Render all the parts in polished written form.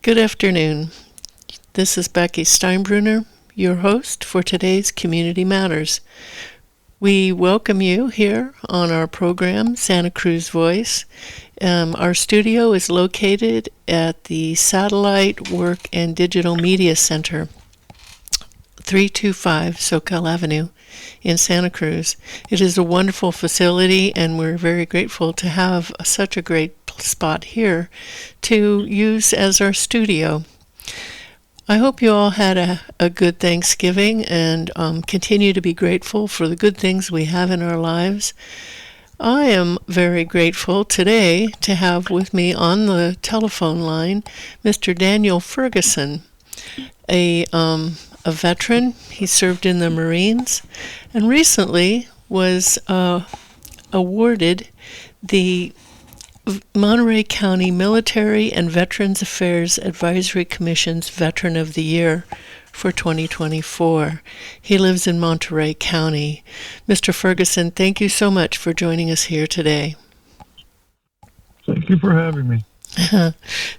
Good afternoon. This is Becky Steinbrunner, your host for today's Community Matters. We welcome you here on our program, Santa Cruz Voice. Our studio is located at the Satellite Work and Digital Media Center, 325 Soquel Avenue in Santa Cruz. It is a wonderful facility, and we're very grateful to have such a great spot here to use as our studio. I hope you all had a good Thanksgiving and continue to be grateful for the good things we have in our lives. I am very grateful today to have with me on the telephone line Mr. Daniel Ferguson, a veteran. He served in the Marines and recently was awarded the Monterey County Military and Veterans Affairs Advisory Commission's Veteran of the Year for 2024. He lives in Monterey County. Mr. Ferguson, thank you so much for joining us here today. Thank you for having me.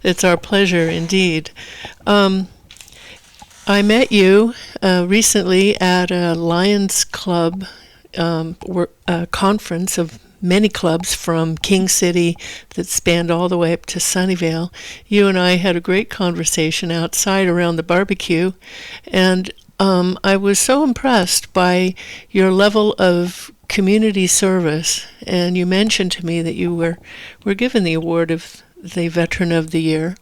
It's our pleasure indeed. I met you recently at a Lions Club conference of many clubs from King City that spanned all the way up to Sunnyvale. You and I had a great conversation outside around the barbecue, and I was so impressed by your level of community service. And you mentioned to me that you were given the award of the Veteran of the Year,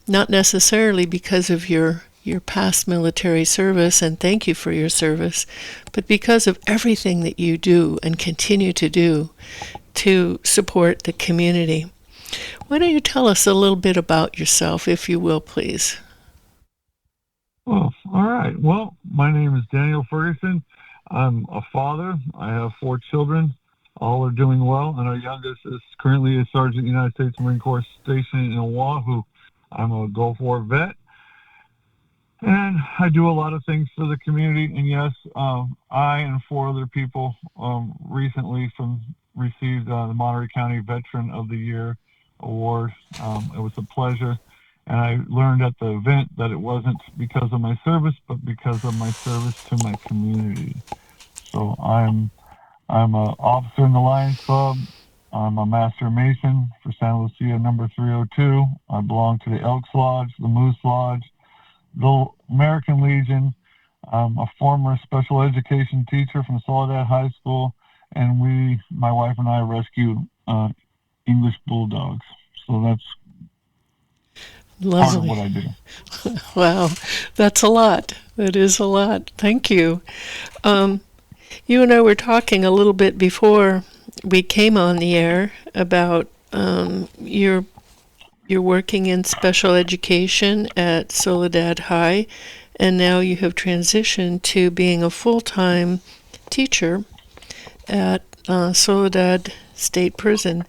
not necessarily because of your past military service, and thank you for your service, but because of everything that you do and continue to do to support the community. Why don't you tell us a little bit about yourself, if you will, please? Well, all right. Well, my name is Daniel Ferguson. I'm a father. I have 4 children. All are doing well, and our youngest is currently a Sergeant United States Marine Corps stationed in Oahu. I'm a Gulf War vet. And I do a lot of things for the community. And yes, I and 4 other people recently received the Monterey County Veteran of the Year award. It was a pleasure. And I learned at the event that it wasn't because of my service, but because of my service to my community. So I'm an officer in the Lions Club. I'm a Master Mason for Santa Lucia number 302. I belong to the Elks Lodge, the Moose Lodge, the American Legion. I'm a former special education teacher from Soledad High School, and my wife and I, rescue English bulldogs. So that's Lovely. Part of what I do. Wow, that's a lot. That is a lot. Thank you. You and I were talking a little bit before we came on the air about you're working in special education at Soledad High, and now you have transitioned to being a full-time teacher at Soledad State Prison.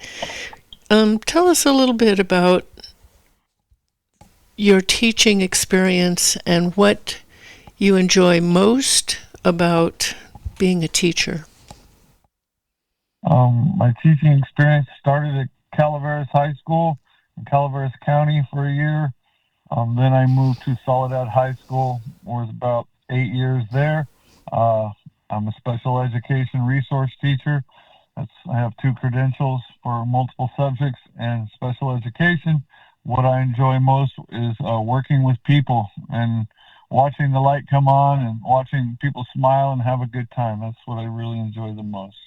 Tell us a little bit about your teaching experience and what you enjoy most about being a teacher. My teaching experience started at Calaveras High School in Calaveras County for a year. Then I moved to Soledad High School, was about 8 years there. I'm a special education resource teacher. I have 2 credentials for multiple subjects and special education. What I enjoy most is working with people and watching the light come on and watching people smile and have a good time. That's what I really enjoy the most.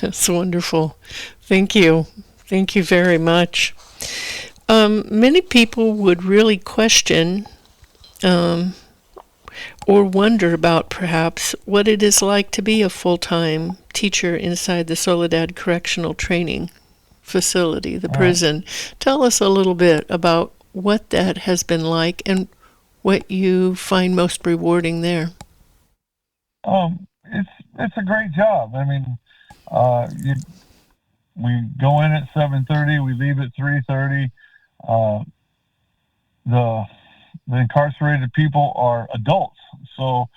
That's wonderful. Thank you. Thank you very much. Many people would really question or wonder about perhaps what it is like to be a full-time teacher inside the Soledad Correctional Training Facility, the prison. Tell us a little bit about what that has been like and what you find most rewarding there. It's a great job. I mean, we go in at 7:30, we leave at 3:30. The incarcerated people are adults, so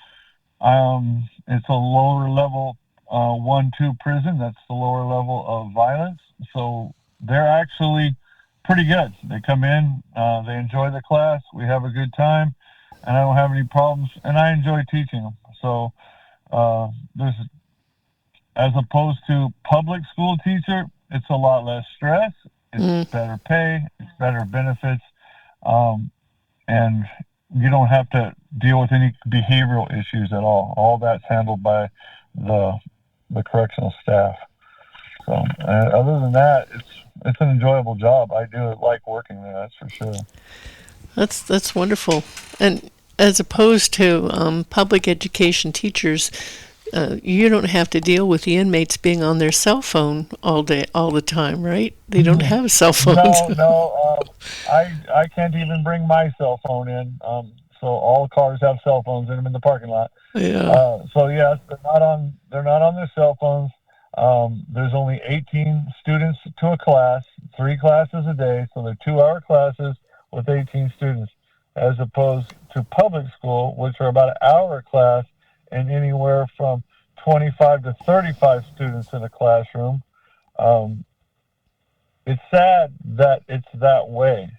it's a lower level 1-2 prison. That's the lower level of violence. So they're actually pretty good. They come in, they enjoy the class, we have a good time, and I don't have any problems, and I enjoy teaching them. So there's, as opposed to public school teacher, it's a lot less stress, it's better pay, it's better benefits, and you don't have to deal with any behavioral issues at all. All that's handled by the correctional staff. So other than that, it's an enjoyable job. I do like working there, that's for sure. That's wonderful. And as opposed to public education teachers, you don't have to deal with the inmates being on their cell phone all the time, right? They don't have cell phones. No. I can't even bring my cell phone in. So all cars have cell phones in them in the parking lot. Yeah. So yes, they're not on their cell phones. There's only 18 students to a class, 3 classes a day, so they're 2-hour classes with 18 students, as opposed to public school, which are about an hour class and anywhere from 25 to 35 students in a classroom. It's sad that it's that way.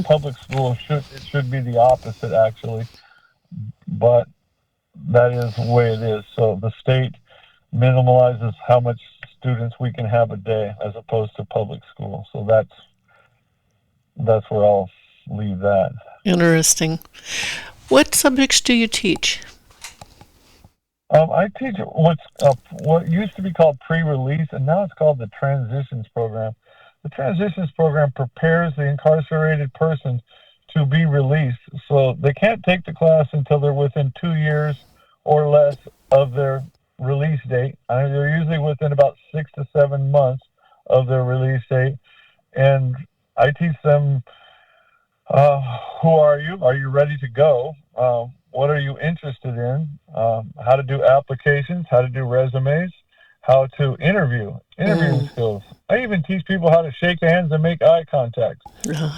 Public school should be the opposite, actually, but that is the way it is. So the state minimalizes how much students we can have a day as opposed to public school. So that's where I'll leave that. Interesting. What subjects do you teach? I teach what used to be called pre-release, and now it's called the transitions program. The transitions program prepares the incarcerated person to be released. So they can't take the class until they're within 2 years or less of their release date. They're usually within about 6 to 7 months of their release date. And I teach them, who are you? Are you ready to go? What are you interested in? How to do applications, how to do resumes, how to interviewing skills. I even teach people how to shake hands and make eye contact.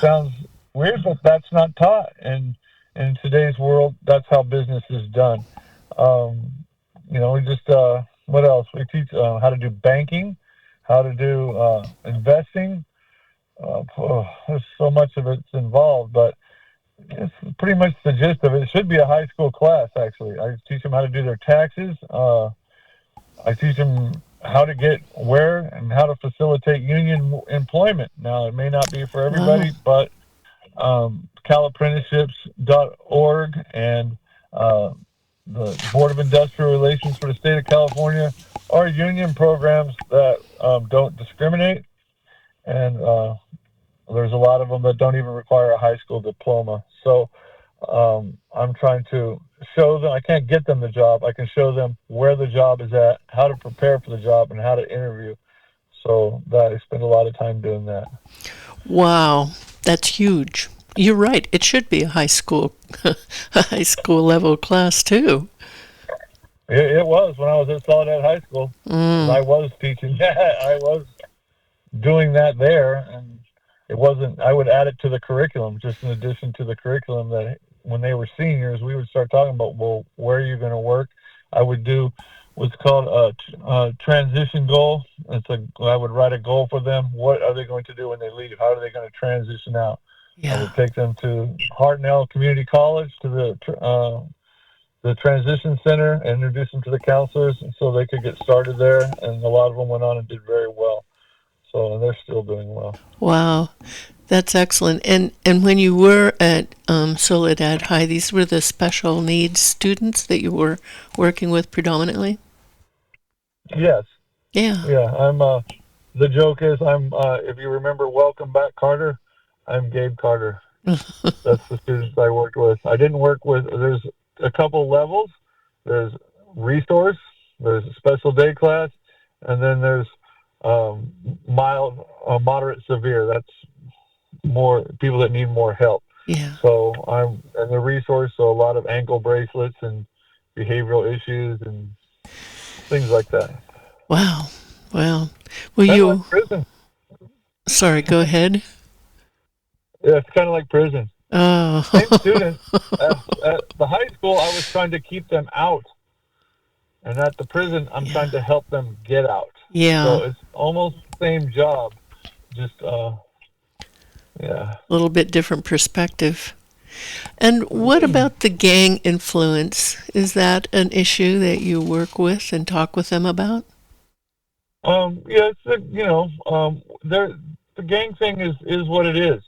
Sounds weird, but that's not taught. And in today's world, that's how business is done. We just, what else? We teach how to do banking, how to do investing. There's so much of it's involved, but it's pretty much the gist of it. It should be a high school class, actually. I teach them how to do their taxes. I teach them how to get where and how to facilitate union employment. Now, it may not be for everybody, but CalApprenticeships.org and the Board of Industrial Relations for the state of California are union programs that don't discriminate, and there's a lot of them that don't even require a high school diploma. So I'm trying to show them. I can't get them the job. I can show them where the job is at, how to prepare for the job, and how to interview. So I spend a lot of time doing that. Wow, that's huge. You're right. It should be a high school level class too. It was when I was at Soledad High School. I was teaching that. I was doing that there, and it wasn't. I would add it to the curriculum, just in addition to the curriculum. That when they were seniors, we would start talking about, well, where are you going to work? I would do what's called a transition goal. I would write a goal for them. What are they going to do when they leave? How are they going to transition out? Yeah. I would take them to Hartnell Community College, to the transition center, and introduce them to the counselors so they could get started there. And a lot of them went on and did very well. So they're still doing well. Wow, that's excellent. And when you were at Soledad High, these were the special needs students that you were working with predominantly? Yes. Yeah. Yeah. I'm. The joke is, if you remember, Welcome Back, Carter. I'm Gabe Carter. That's the students I worked with. I didn't work with. There's a couple levels. There's resource. There's a special day class, and then there's mild, moderate, severe. That's more people that need more help. Yeah. So I'm in the resource. So a lot of ankle bracelets and behavioral issues and things like that. Wow. Well, Like prison. Sorry, go ahead. Yeah, it's kind of like prison. Oh. Same students. At the high school, I was trying to keep them out. And at the prison, I'm trying to help them get out. Yeah. So it's almost the same job, just Yeah. A little bit different perspective. And what about the gang influence? Is that an issue that you work with and talk with them about? Yeah, the gang thing is what it is.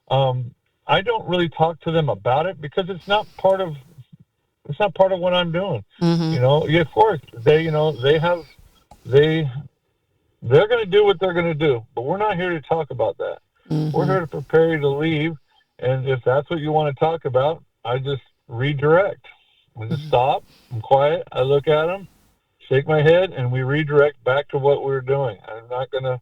I don't really talk to them about it because it's not part of what I'm doing. Mm-hmm. Yeah, of course they they're going to do what they're going to do, but we're not here to talk about that. We're Mm-hmm. here to prepare you to leave, and if that's what you want to talk about, I just redirect. We just stop. I'm quiet. I look at them, shake my head, and we redirect back to what we're doing. I'm not going to,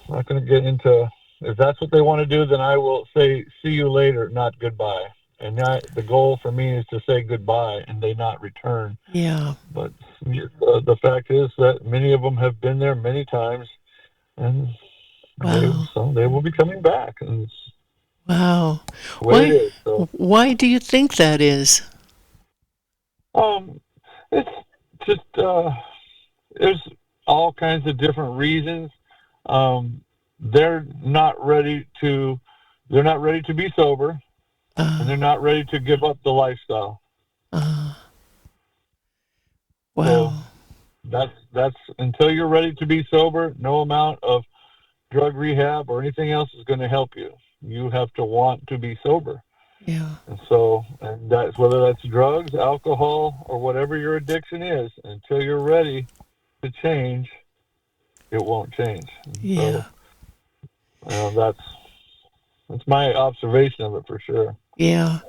not going to get into. If that's what they want to do, then I will say, "See you later," not goodbye. And the goal for me is to say goodbye and they not return. Yeah. But the fact is that many of them have been there many times, and Wow. they will be coming back. And it's Wow. the way it Why is. So why do you think that is? um, it's just there's all kinds of different reasons. Um, they're not ready to be sober, and Uh, they're not ready to give up the lifestyle. uh, So wow. that's until you're ready to be sober, no amount of drug rehab or anything else is going to help you. You have to want to be sober. Yeah. And that's whether that's drugs, alcohol, or whatever your addiction is, until you're ready to change, it won't change. And Yeah. so that's my observation of it for sure. Yeah.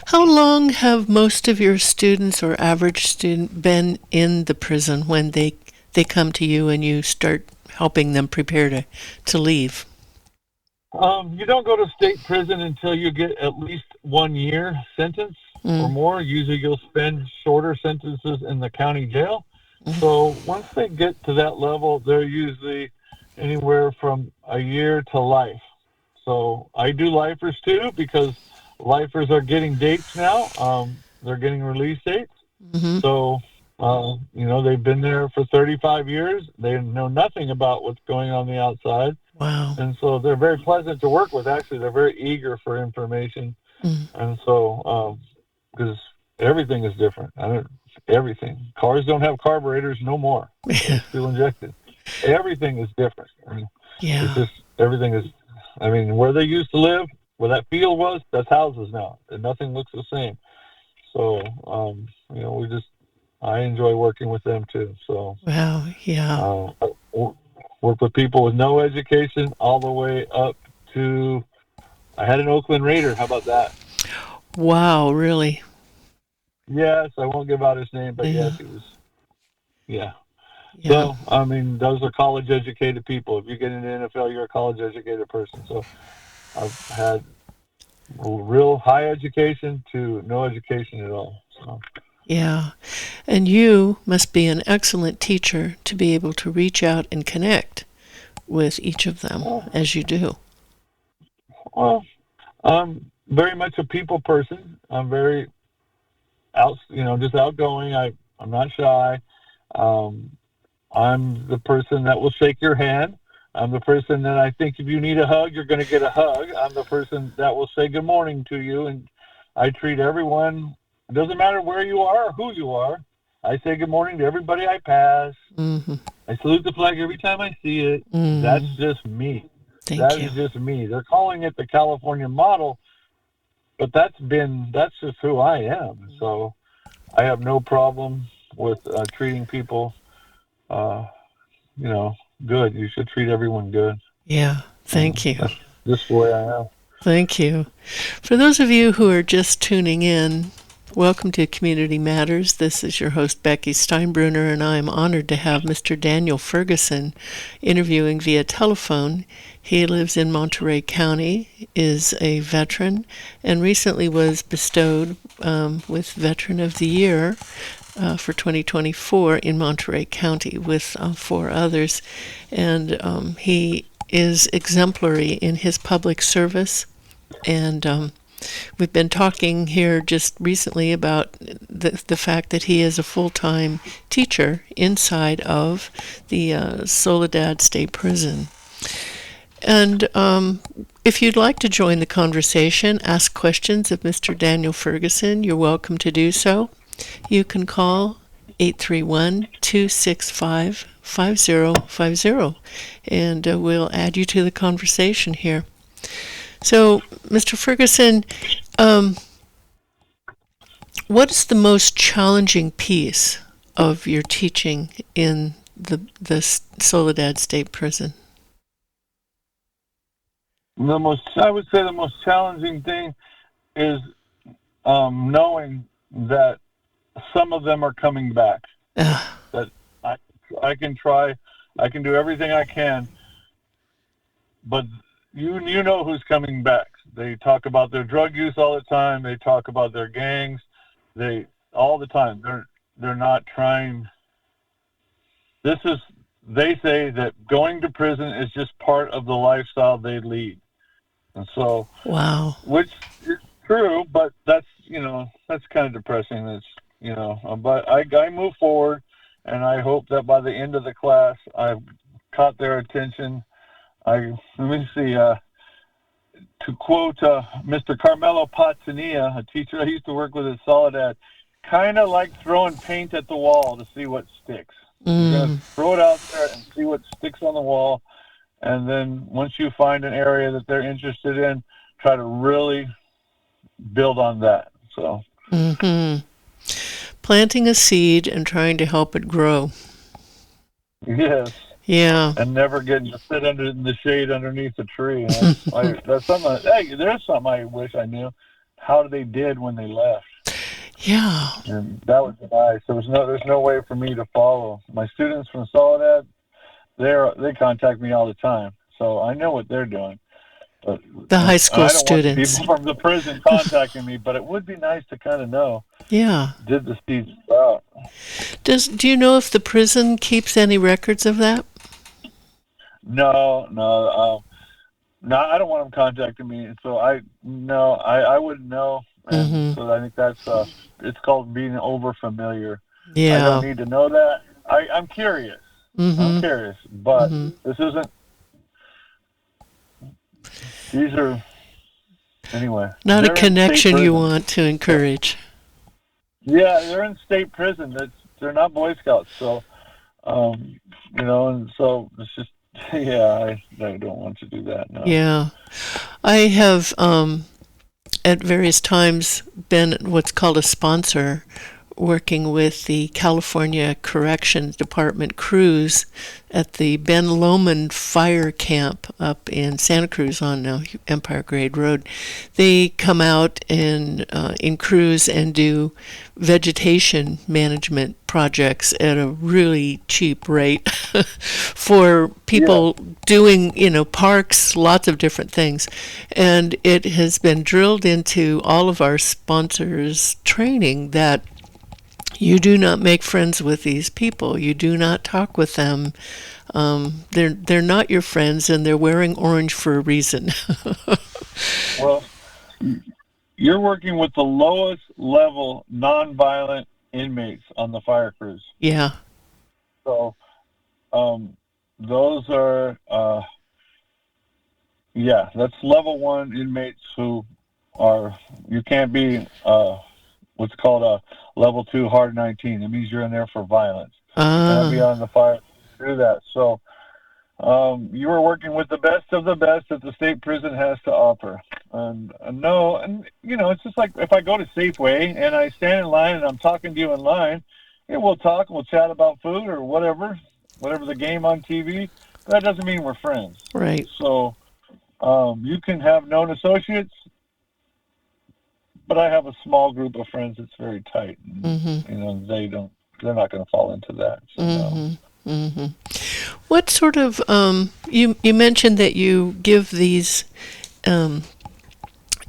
How long have most of your students or average student been in the prison when they come to you and you start helping them prepare to leave? You don't go to state prison until you get at least 1 year sentence or Mm. more. Usually you'll spend shorter sentences in the county jail. Mm. So once they get to that level, they're usually anywhere from a year to life. So I do lifers too because lifers are getting dates now. They're getting release dates. Mm-hmm. So, they've been there for 35 years. They know nothing about what's going on the outside. Wow. And so they're very pleasant to work with. Actually, they're very eager for information. Mm. And so, because everything is different. Everything. Cars don't have carburetors no more. It's fuel injected. Everything is different. I mean, it's Yeah. just everything is. I mean, where they used to live, where that field was, that's houses now, and nothing looks the same. So, I enjoy working with them too. So, Wow. Yeah. work with people with no education all the way up to. I had an Oakland Raider. How about that? Wow. Really. Yes, I won't give out his name, but Yeah. yes, he was. Yeah. Yeah. So, I mean, those are college educated people. If you get into the NFL, you're a college educated person. So, I've had real high education to no education at all. So. Yeah. And you must be an excellent teacher to be able to reach out and connect with each of them as you do. Well, I'm very much a people person. I'm very just outgoing. I'm not shy. Um, I'm the person that will shake your hand. I'm the person that I think if you need a hug, you're going to get a hug. I'm the person that will say good morning to you, and I treat everyone. It doesn't matter where you are or who you are. I say good morning to everybody I pass. Mm-hmm. I salute the flag every time I see it. That's just me. Thank That you. is just me. They're calling it the California model, but that's just who I am. So I have no problem with treating people, uh, good. You should treat everyone good. Yeah. Thank you. That's just the way I am. Thank you. For those of you who are just tuning in, welcome to Community Matters. This is your host, Becky Steinbrunner, and I am honored to have Mr. Daniel Ferguson interviewing via telephone. He lives in Monterey County, is a veteran, and recently was bestowed with Veteran of the Year for 2024 in Monterey County with 4 others. And he is exemplary in his public service. And we've been talking here just recently about the fact that he is a full-time teacher inside of the Soledad State Prison. And if you'd like to join the conversation, ask questions of Mr. Daniel Ferguson, you're welcome to do so. You can call 831-265-5050, and we'll add you to the conversation here. So, Mr. Ferguson, what's the most challenging piece of your teaching in the Soledad State Prison? I would say the most challenging thing is knowing that some of them are coming back. That I can try, I can do everything I can, but you know who's coming back. They talk about their drug use all the time. They talk about their gangs. They all the time. They're not trying. They say that going to prison is just part of the lifestyle they lead. And so, wow, which is true, but that's kind of depressing. But I move forward, and I hope that by the end of the class, I've caught their attention. Let me see. To quote Mr. Carmelo Pazzania, a teacher I used to work with at Soledad, kind of like throwing paint at the wall to see what sticks. You're going to throw it out there and see what sticks on the wall. And then once you find an area that they're interested in, try to really build on that. So, planting a seed and trying to help it grow. Yes. Yeah. And never getting to sit under in the shade underneath a tree. That's something. Hey, there's something I wish I knew. How they did when they left. Yeah. And that was nice. There's no way for me to follow. My students from Soledad, they contact me all the time, so I know what they're doing. But the high school students. I don't want people from the prison contacting me, but it would be nice to kind of know. Yeah. Did the seeds sprout? Do you know if the prison keeps any records of that? No. I don't want them contacting me, so I wouldn't know. And so I think that's it's called being over familiar. Yeah. I don't need to know that. I'm curious. I'm curious, but this isn't. These are anyway. Not a connection you want to encourage. Yeah, they're in state prison. They're not Boy Scouts, so and so it's just I don't want to do that. No. Yeah, I have at various times been what's called a sponsor, working with the California Corrections Department crews at the Ben Lomond Fire Camp up in Santa Cruz on Empire Grade Road. They come out in crews and do vegetation management projects at a really cheap rate for people doing, parks, lots of different things. And it has been drilled into all of our sponsors' training that you do not make friends with these people. You do not talk with them. They're not your friends, and they're wearing orange for a reason. Well, you're working with the lowest level nonviolent inmates on the fire crews. Yeah. So those are, that's level 1 inmates who are, you can't be what's called a level 2 hard 19. It means you're in there for violence. You can't be on the fire to do that. So you are working with the best of the best that the state prison has to offer. And it's just like if I go to Safeway and I stand in line and I'm talking to you in line, we'll talk, we'll chat about food or whatever the game on TV. That doesn't mean we're friends. Right. So you can have known associates, but I have a small group of friends that's very tight. And, they're not going to fall into that. So, no. What sort of, you mentioned that you give these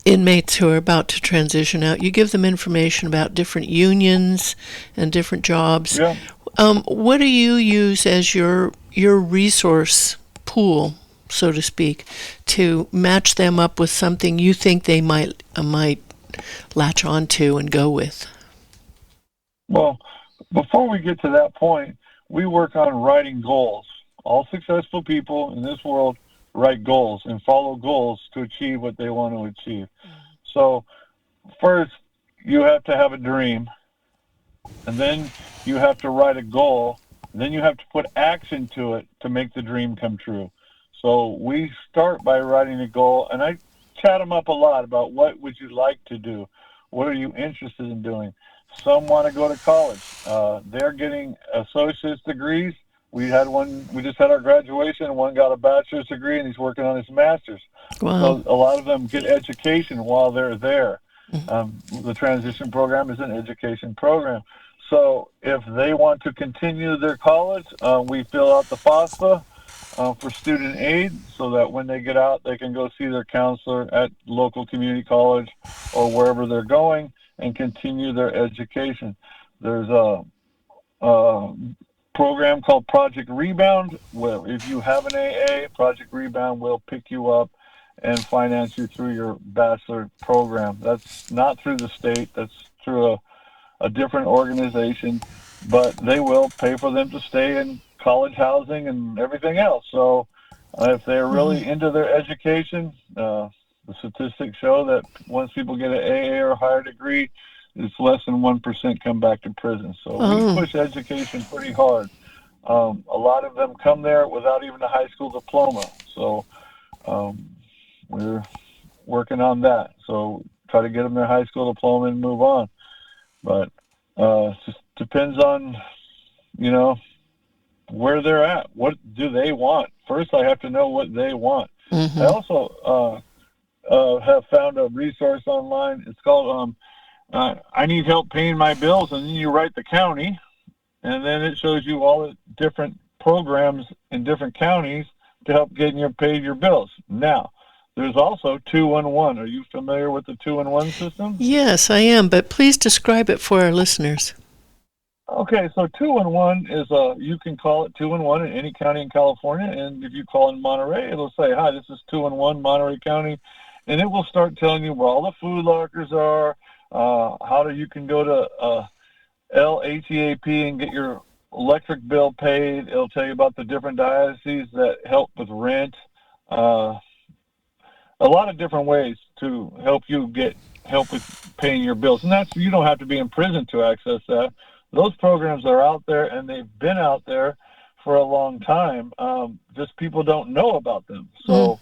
inmates who are about to transition out, you give them information about different unions and different jobs. Yeah. What do you use as your resource pool, so to speak, to match them up with something you think they might latch onto and go with? Well, before we get to that point, we work on writing goals. All successful people in this world write goals and follow goals to achieve what they want to achieve. So first, you have to have a dream, and then you have to write a goal, and then you have to put action to it to make the dream come true. So we start by writing a goal, and I chat them up a lot about what would you like to do? What are you interested in doing? Some want to go to college. They're getting associate's degrees. We just had our graduation, and one got a bachelor's degree, and he's working on his master's. Wow. So a lot of them get education while they're there. The transition program is an education program. So if they want to continue their college, we fill out the FOSTA for student aid so that when they get out, they can go see their counselor at local community college or wherever they're going and continue their education. There's a program called Project Rebound, where if you have an AA, Project Rebound will pick you up and finance you through your bachelor program. That's not through the state, that's through a different organization, but they will pay for them to stay in college housing and everything else. So if they're really into their education, the statistics show that once people get an AA or higher degree, it's less than 1% come back to prison. So we push education pretty hard. A lot of them come there without even a high school diploma. So we're working on that. So try to get them their high school diploma and move on. But it just depends on, where they're at. What do they want? First, I have to know what they want. I also have found a resource online. It's called I Need Help Paying My Bills, and then you write the county, and then it shows you all the different programs in different counties to help pay your bills. Now, there's also 211. Are you familiar with the 211 system? Yes, I am, but please describe it for our listeners. Okay, so 211 is you can call it 211 in any county in California, and if you call in Monterey, it'll say, "Hi, this is 211 Monterey County," and it will start telling you where all the food lockers are, you can go to LHEAP and get your electric bill paid. It'll tell you about the different dioceses that help with rent. A lot of different ways to help you get help with paying your bills. And you don't have to be in prison to access that. Those programs are out there, and they've been out there for a long time. Just people don't know about them. So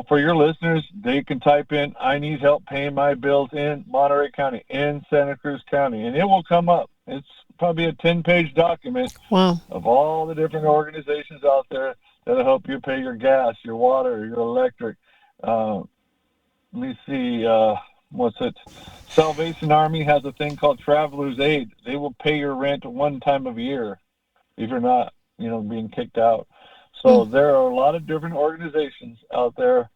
for your listeners, they can type in, "I need help paying my bills in Monterey County, in Santa Cruz County," and it will come up. It's probably a 10-page document of all the different organizations out there that'll help you pay your gas, your water, your electric. Let me see, Salvation Army has a thing called Traveler's Aid. They will pay your rent one time of year if you're not, being kicked out. So there are a lot of different organizations out there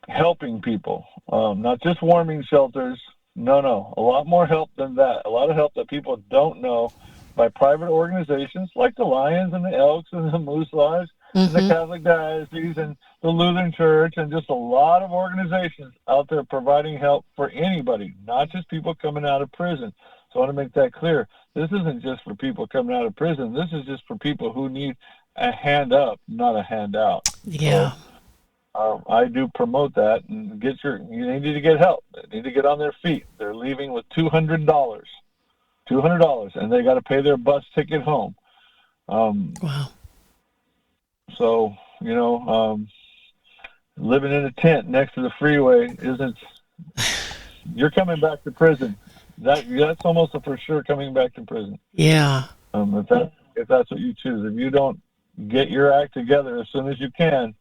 helping people, not just warming shelters. No, a lot more help than that. A lot of help that people don't know by private organizations like the Lions and the Elks and the Moose Lodge and the Catholic Diocese and the Lutheran Church, and just a lot of organizations out there providing help for anybody, not just people coming out of prison. So I want to make that clear. This isn't just for people coming out of prison. This is just for people who need a hand up, not a handout. Yeah. So, I do promote that, and you need to get help. They need to get on their feet. They're leaving with $200, and they got to pay their bus ticket home. Wow. So, living in a tent next to the freeway you're coming back to prison. That's almost a for sure coming back to prison. Yeah. If that's what you choose. If you don't get your act together as soon as you can,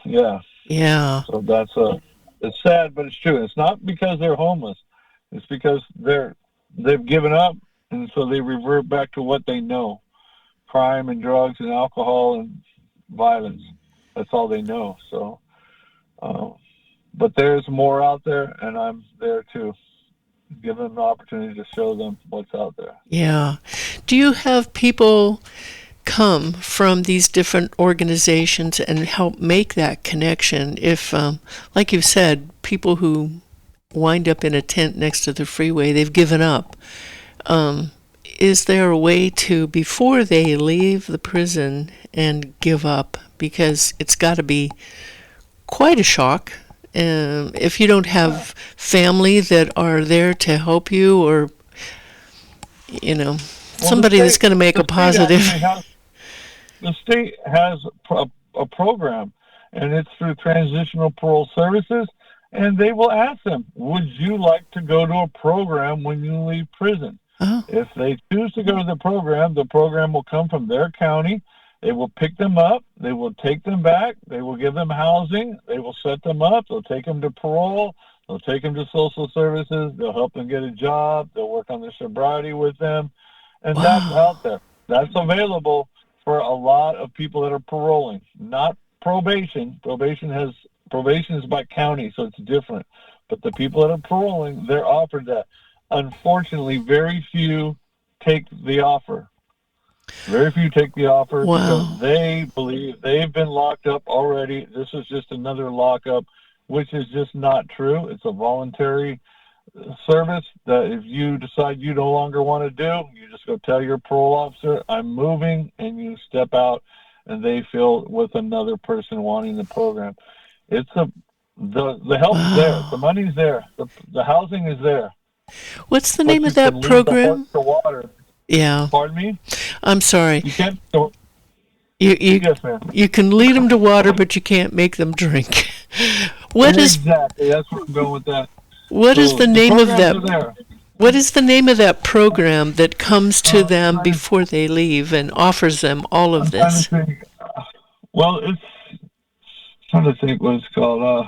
Yeah. So it's sad, but it's true. It's not because they're homeless. It's because they've given up, and so they revert back to what they know: crime and drugs and alcohol and violence. That's all they know. So, but there's more out there, and I'm there to give them the opportunity to show them what's out there. Yeah. Do you have people come from these different organizations and help make that connection? If, like you've said, people who wind up in a tent next to the freeway, they've given up. is there a way to, before they leave the prison and give up, because it's got to be quite a shock if you don't have family that are there to help you, or somebody that's going to make a positive. The state has a program, and it's through Transitional Parole Services, and they will ask them, would you like to go to a program when you leave prison? Oh. If they choose to go to the program will come from their county. They will pick them up. They will take them back. They will give them housing. They will set them up. They'll take them to parole. They'll take them to social services. They'll help them get a job. They'll work on their sobriety with them. And Wow. That's out there. That's available for a lot of people that are paroling, not probation. Probation is by county, so it's different. But the people that are paroling, they're offered that. Unfortunately, very few take the offer. Very few take the offer. Wow. Because they believe they've been locked up already. This is just another lockup, which is just not true. It's a voluntary service that if you decide you no longer want to do, you just go tell your parole officer, I'm moving, and you step out, and they fill with another person wanting the program. It's the help's there. The money's there. The housing is there. What's the name of that program? The water. Yeah. Pardon me? I'm sorry. You can't. Yes, ma'am. You can lead them to water, but you can't make them drink. Exactly. That's where I'm going with that. What is the name of that? What is the name of that program that comes to them before they leave and offers them all of this? Well, I'm trying to think what it's called.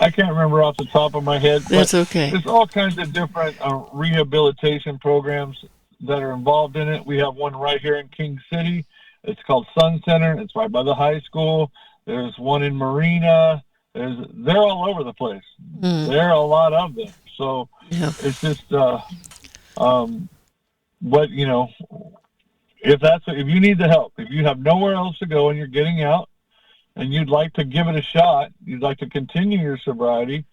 I can't remember off the top of my head. That's okay. There's all kinds of different rehabilitation programs that are involved in it. We have one right here in King City. It's called Sun Center. It's right by the high school. There's one in Marina. They're all over the place. There are a lot of them. So It's just if you need the help, if you have nowhere else to go and you're getting out and you'd like to give it a shot, you'd like to continue your sobriety,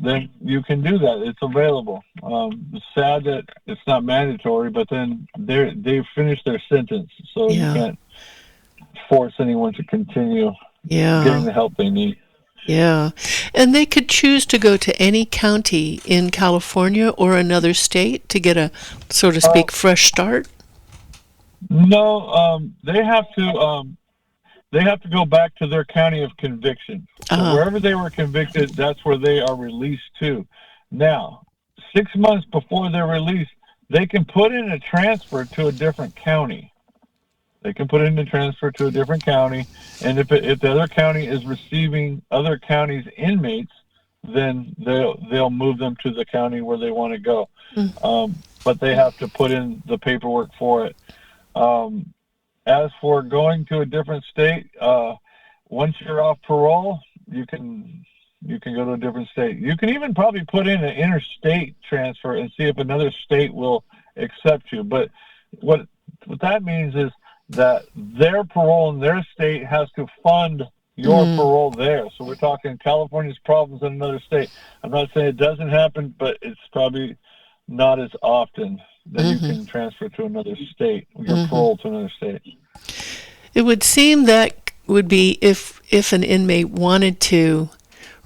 then you can do that. It's available. It's sad that it's not mandatory, but then they've finished their sentence, so you can't force anyone to continue getting the help they need. Yeah. And they could choose to go to any county in California or another state to get a, so to speak, fresh start? No, they have to go back to their county of conviction. So wherever they were convicted, that's where they are released to. Now, 6 months before they're released, they can put in a transfer to a different county. They can put in a transfer to a different county, and if the other county is receiving other counties' inmates, then they'll move them to the county where they want to go. But they have to put in the paperwork for it. As for going to a different state, once you're off parole, you can go to a different state. You can even probably put in an interstate transfer and see if another state will accept you. But what that means is that their parole in their state has to fund your parole there. So we're talking California's problems in another state. I'm not saying it doesn't happen, but it's probably not as often that you can transfer to another state, your parole to another state. It would seem that would be if an inmate wanted to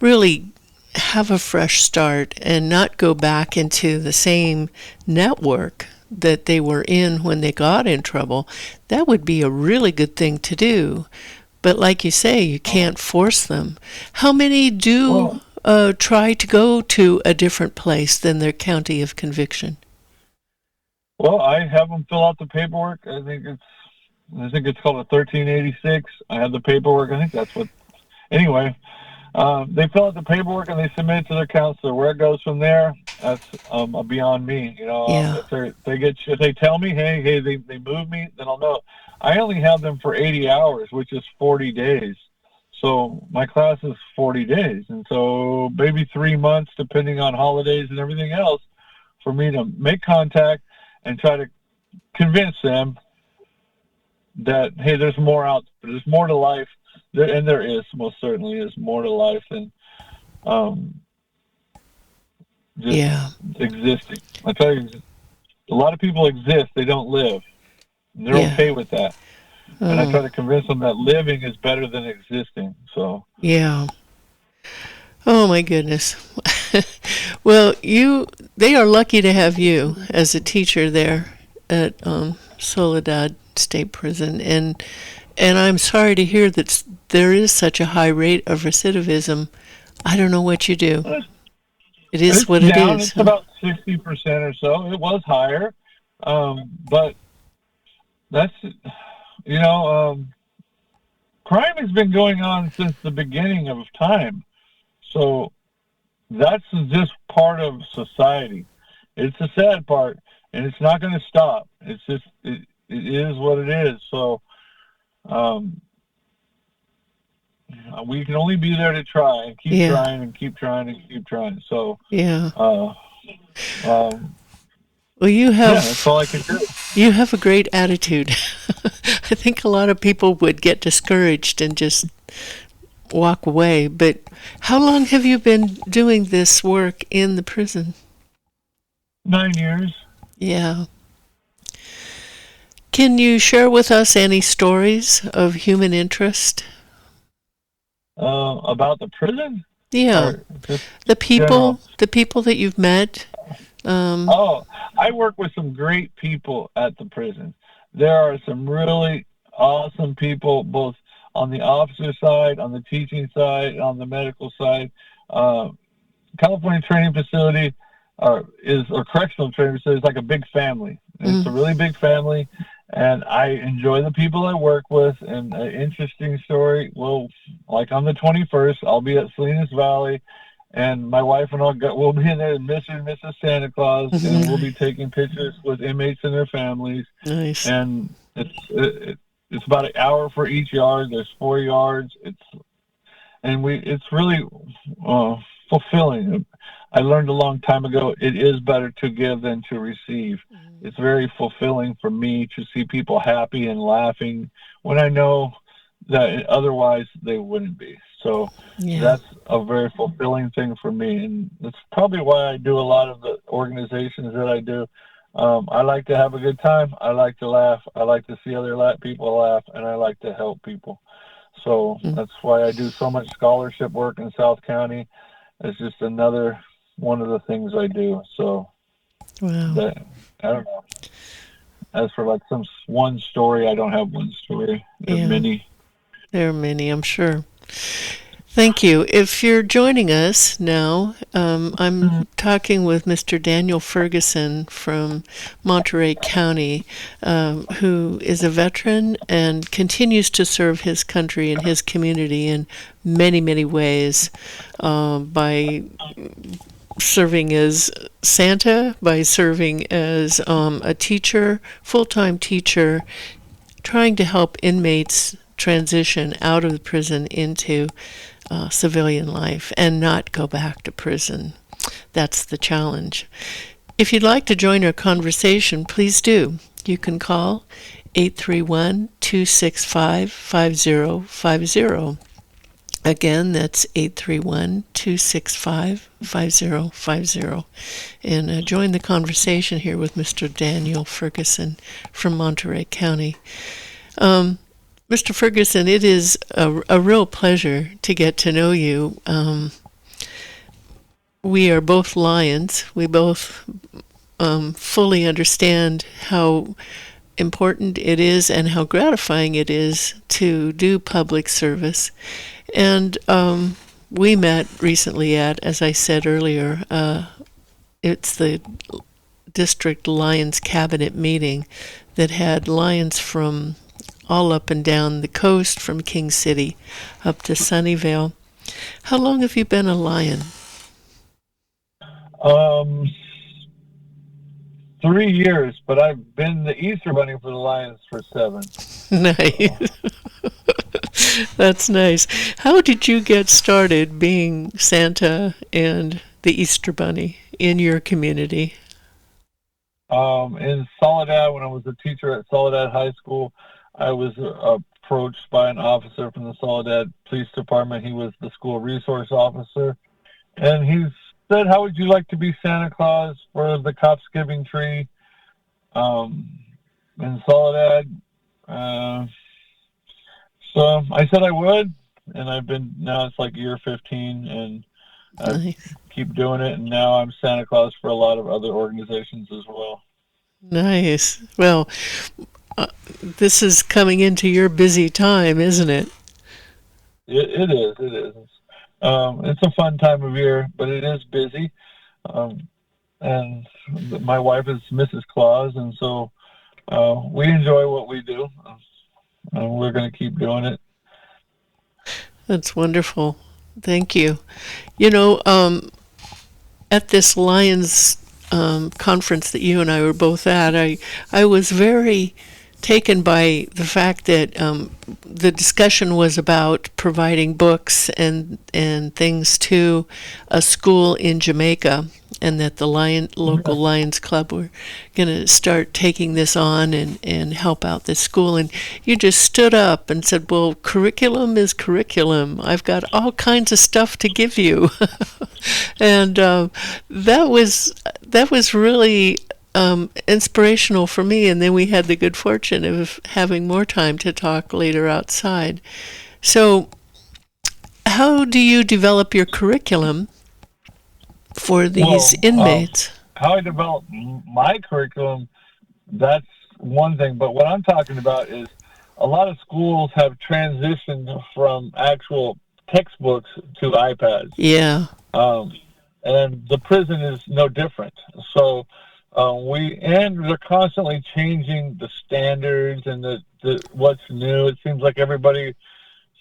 really have a fresh start and not go back into the same network that they were in when they got in trouble, that would be a really good thing to do. But like you say, you can't force them. How many do try to go to a different place than their county of conviction? Well, I have them fill out the paperwork. I think it's called a 1386. I have the paperwork. I think that's what. Anyway, they fill out the paperwork and they submit it to their counselor. Where it goes from there, that's beyond me. If they tell me, hey, they moved me, then I'll know. I only have them for 80 hours, which is 40 days. So my class is 40 days, and so maybe 3 months, depending on holidays and everything else, for me to make contact and try to convince them that, hey, there's more out there. There's more to life. And there is, most certainly is more to life than existing. I tell you, a lot of people exist, they don't live. They're Yeah. okay with that. And I Oh, try to convince them that living is better than existing. So, yeah. Oh my goodness. Well, they are lucky to have you as a teacher there at Soledad State Prison, and I'm sorry to hear that there is such a high rate of recidivism. I don't know what you do. It is it's what it down. is. It's Huh? about 60% or so. It was higher. But that's, you know, crime has been going on since the beginning of time. So that's just part of society. It's the sad part, and it's not going to stop. It's just, it is what it is. So, um, we can only be there to try and keep Yeah, trying and keep trying and keep trying. So, yeah. uh, Well, yeah, that's all I can do. you have a great attitude. I think a lot of people would get discouraged and just walk away. But how long have you been doing this work in the prison? 9 years. Yeah. Can you share with us any stories of human interest? About the prison Yeah, or just general? the people that you've met. Um, Oh, I work with some great people at the prison. There are some really awesome people, both on the officer side, on the teaching side, on the medical side. Uh, California Training Facility or correctional training facility is like a big family. It's a mm, really big family, and I enjoy the people I work with. And an interesting story. Well, like on the 21st, I'll be at Salinas Valley, and my wife and we'll be in there, Mr. and Mrs. Santa Claus, and we'll be taking pictures with inmates and their families. nice. And it's about an hour for each yard. There's 4 yards. It's really fulfilling. I learned a long time ago, it is better to give than to receive. It's very fulfilling for me to see people happy and laughing when I know that otherwise they wouldn't be. So Yeah. that's a very fulfilling thing for me. And that's probably why I do a lot of the organizations that I do. I like to have a good time. I like to laugh. I like to see other people laugh, and I like to help people. So Mm, that's why I do so much scholarship work in South County. It's just another one of the things I do. So wow. that I don't know. As for like some one story, I don't have one story. There are Yeah. many. There are many, I'm sure. Thank you. If you're joining us now, I'm talking with Mr. Daniel Ferguson from Monterey County, who is a veteran and continues to serve his country and his community in many, many ways by serving as Santa, by serving as a teacher, full-time teacher, trying to help inmates transition out of the prison into civilian life and not go back to prison. That's the challenge. If you'd like to join our conversation, please do. You can call 831-265-5050. Again, that's 831-265-5050. And join the conversation here with Mr. Daniel Ferguson from Monterey County. Mr. Ferguson, it is a real pleasure to get to know you. We are both Lions. We both fully understand how important it is and how gratifying it is to do public service. And we met recently at, as I said earlier, it's the district Lions cabinet meeting that had Lions from all up and down the coast, from King City up to Sunnyvale. How long have you been a Lion? Um, 3 years, but I've been the Easter Bunny for the Lions for 7. Nice. That's nice. How did you get started being Santa and the Easter Bunny in your community? In Soledad, when I was a teacher at Soledad High School, I was approached by an officer from the Soledad Police Department. He was the school resource officer, and he said, "How would you like to be Santa Claus for the Cops Giving Tree?" um, in Soledad. Uh, so I said I would, and I've been, now it's like year 15, and I Nice. keep doing it, and now I'm Santa Claus for a lot of other organizations as well. Nice. Well, uh, this is coming into your busy time, isn't it? It is, it is. It's a fun time of year, but it is busy. Um, and my wife is Mrs. Claus, and so we enjoy what we do, and we're going to keep doing it. That's wonderful. Thank you. You know, at this Lions conference that you and I were both at, I was very taken by the fact that the discussion was about providing books and things to a school in Jamaica, and that the local Lions Club were going to start taking this on and help out this school. And you just stood up and said, well, curriculum is curriculum. I've got all kinds of stuff to give you. And that was really inspirational for me. And then we had the good fortune of having more time to talk later outside. So how do you develop your curriculum for these inmates? How I develop my curriculum, that's one thing. But what I'm talking about is a lot of schools have transitioned from actual textbooks to iPads. Yeah. And the prison is no different. So they're constantly changing the standards and the what's new. It seems like everybody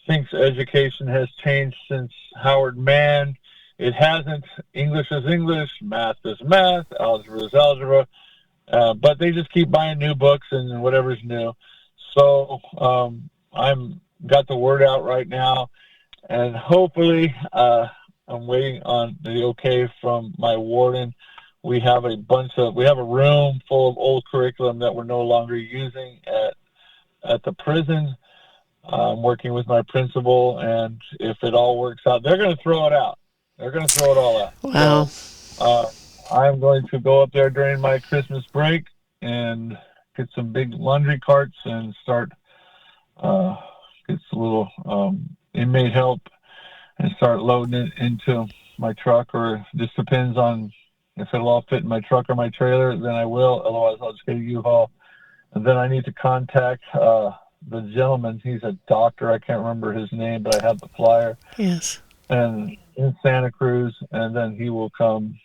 thinks education has changed since Howard Mann. It hasn't. English is English, math is math, algebra is algebra. But they just keep buying new books and whatever's new. So I'm got the word out right now, and hopefully I'm waiting on the okay from my warden. We have a room full of old curriculum that we're no longer using at the prison. I'm working with my principal, and if it all works out, they're going to throw it out. They're going to throw it all out. Wow. So I'm going to go up there during my Christmas break and get some big laundry carts and start get some little inmate help and start loading it into my truck, or it just depends on if it'll all fit in my truck or my trailer, then I will. Otherwise, I'll just get a U-Haul. And then I need to contact the gentleman. He's a doctor. I can't remember his name, but I have the flyer. Yes. And in Santa Cruz, and then he will come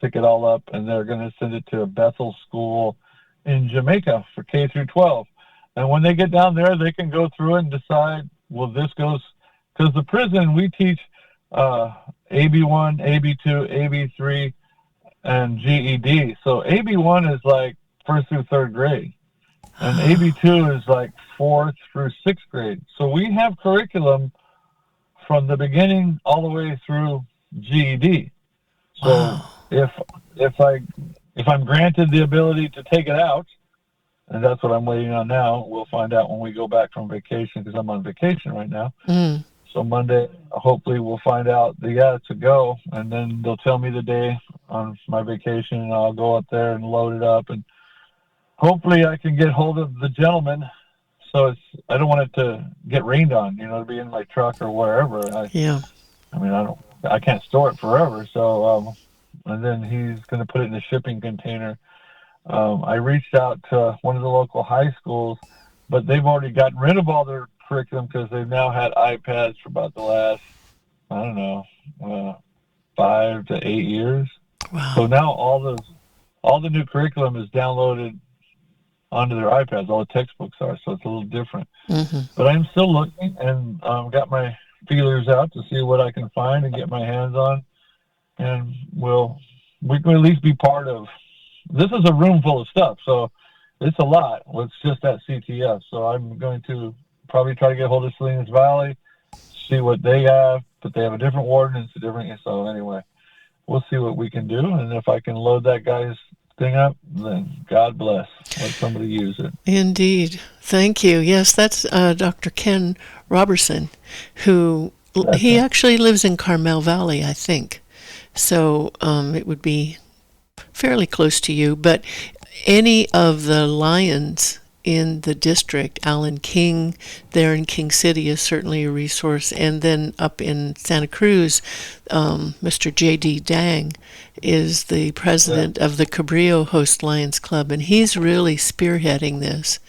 pick it all up, and they're going to send it to a Bethel school in Jamaica for K through 12. And when they get down there, they can go through it and decide, well, this goes, because the prison, we teach AB1, AB2, AB3, and GED. So AB1 is like 1st through 3rd grade, and AB2 is like 4th through 6th grade. So we have curriculum from the beginning all the way through GED. So Wow. if I'm granted the ability to take it out, and that's what I'm waiting on now, we'll find out when we go back from vacation, because I'm on vacation right now. Mm. So Monday, hopefully we'll find out it's a go, and then they'll tell me the day on my vacation, and I'll go up there and load it up, and hopefully I can get hold of the gentleman. So I don't want it to get rained on, to be in my truck or wherever. Yeah. I can't store it forever. So, and then he's going to put it in a shipping container. I reached out to one of the local high schools, but they've already gotten rid of all their curriculum because they've now had iPads for about the last, 5 to 8 years. Wow. So now all the new curriculum is downloaded onto their iPads. All the textbooks are, so it's a little different. Mm-hmm. But I'm still looking, and got my feelers out to see what I can find and get my hands on, and we can at least be part of. This is a room full of stuff, so it's a lot. It's just at CTF, so I'm going to probably try to get hold of Salinas Valley, see what they have, but they have a different warden. It's a different. So anyway, we'll see what we can do, and if I can load that guy's thing up, then God bless. Let somebody use it. Indeed. Thank you. Yes, that's Dr. Ken Robertson, who he actually lives in Carmel Valley, I think. So it would be fairly close to you. But any of the lions in the district, Alan King there in King City is certainly a resource. And then up in Santa Cruz, Mr. J.D. Dang is the president of the Cabrillo Host Lions Club, and he's really spearheading this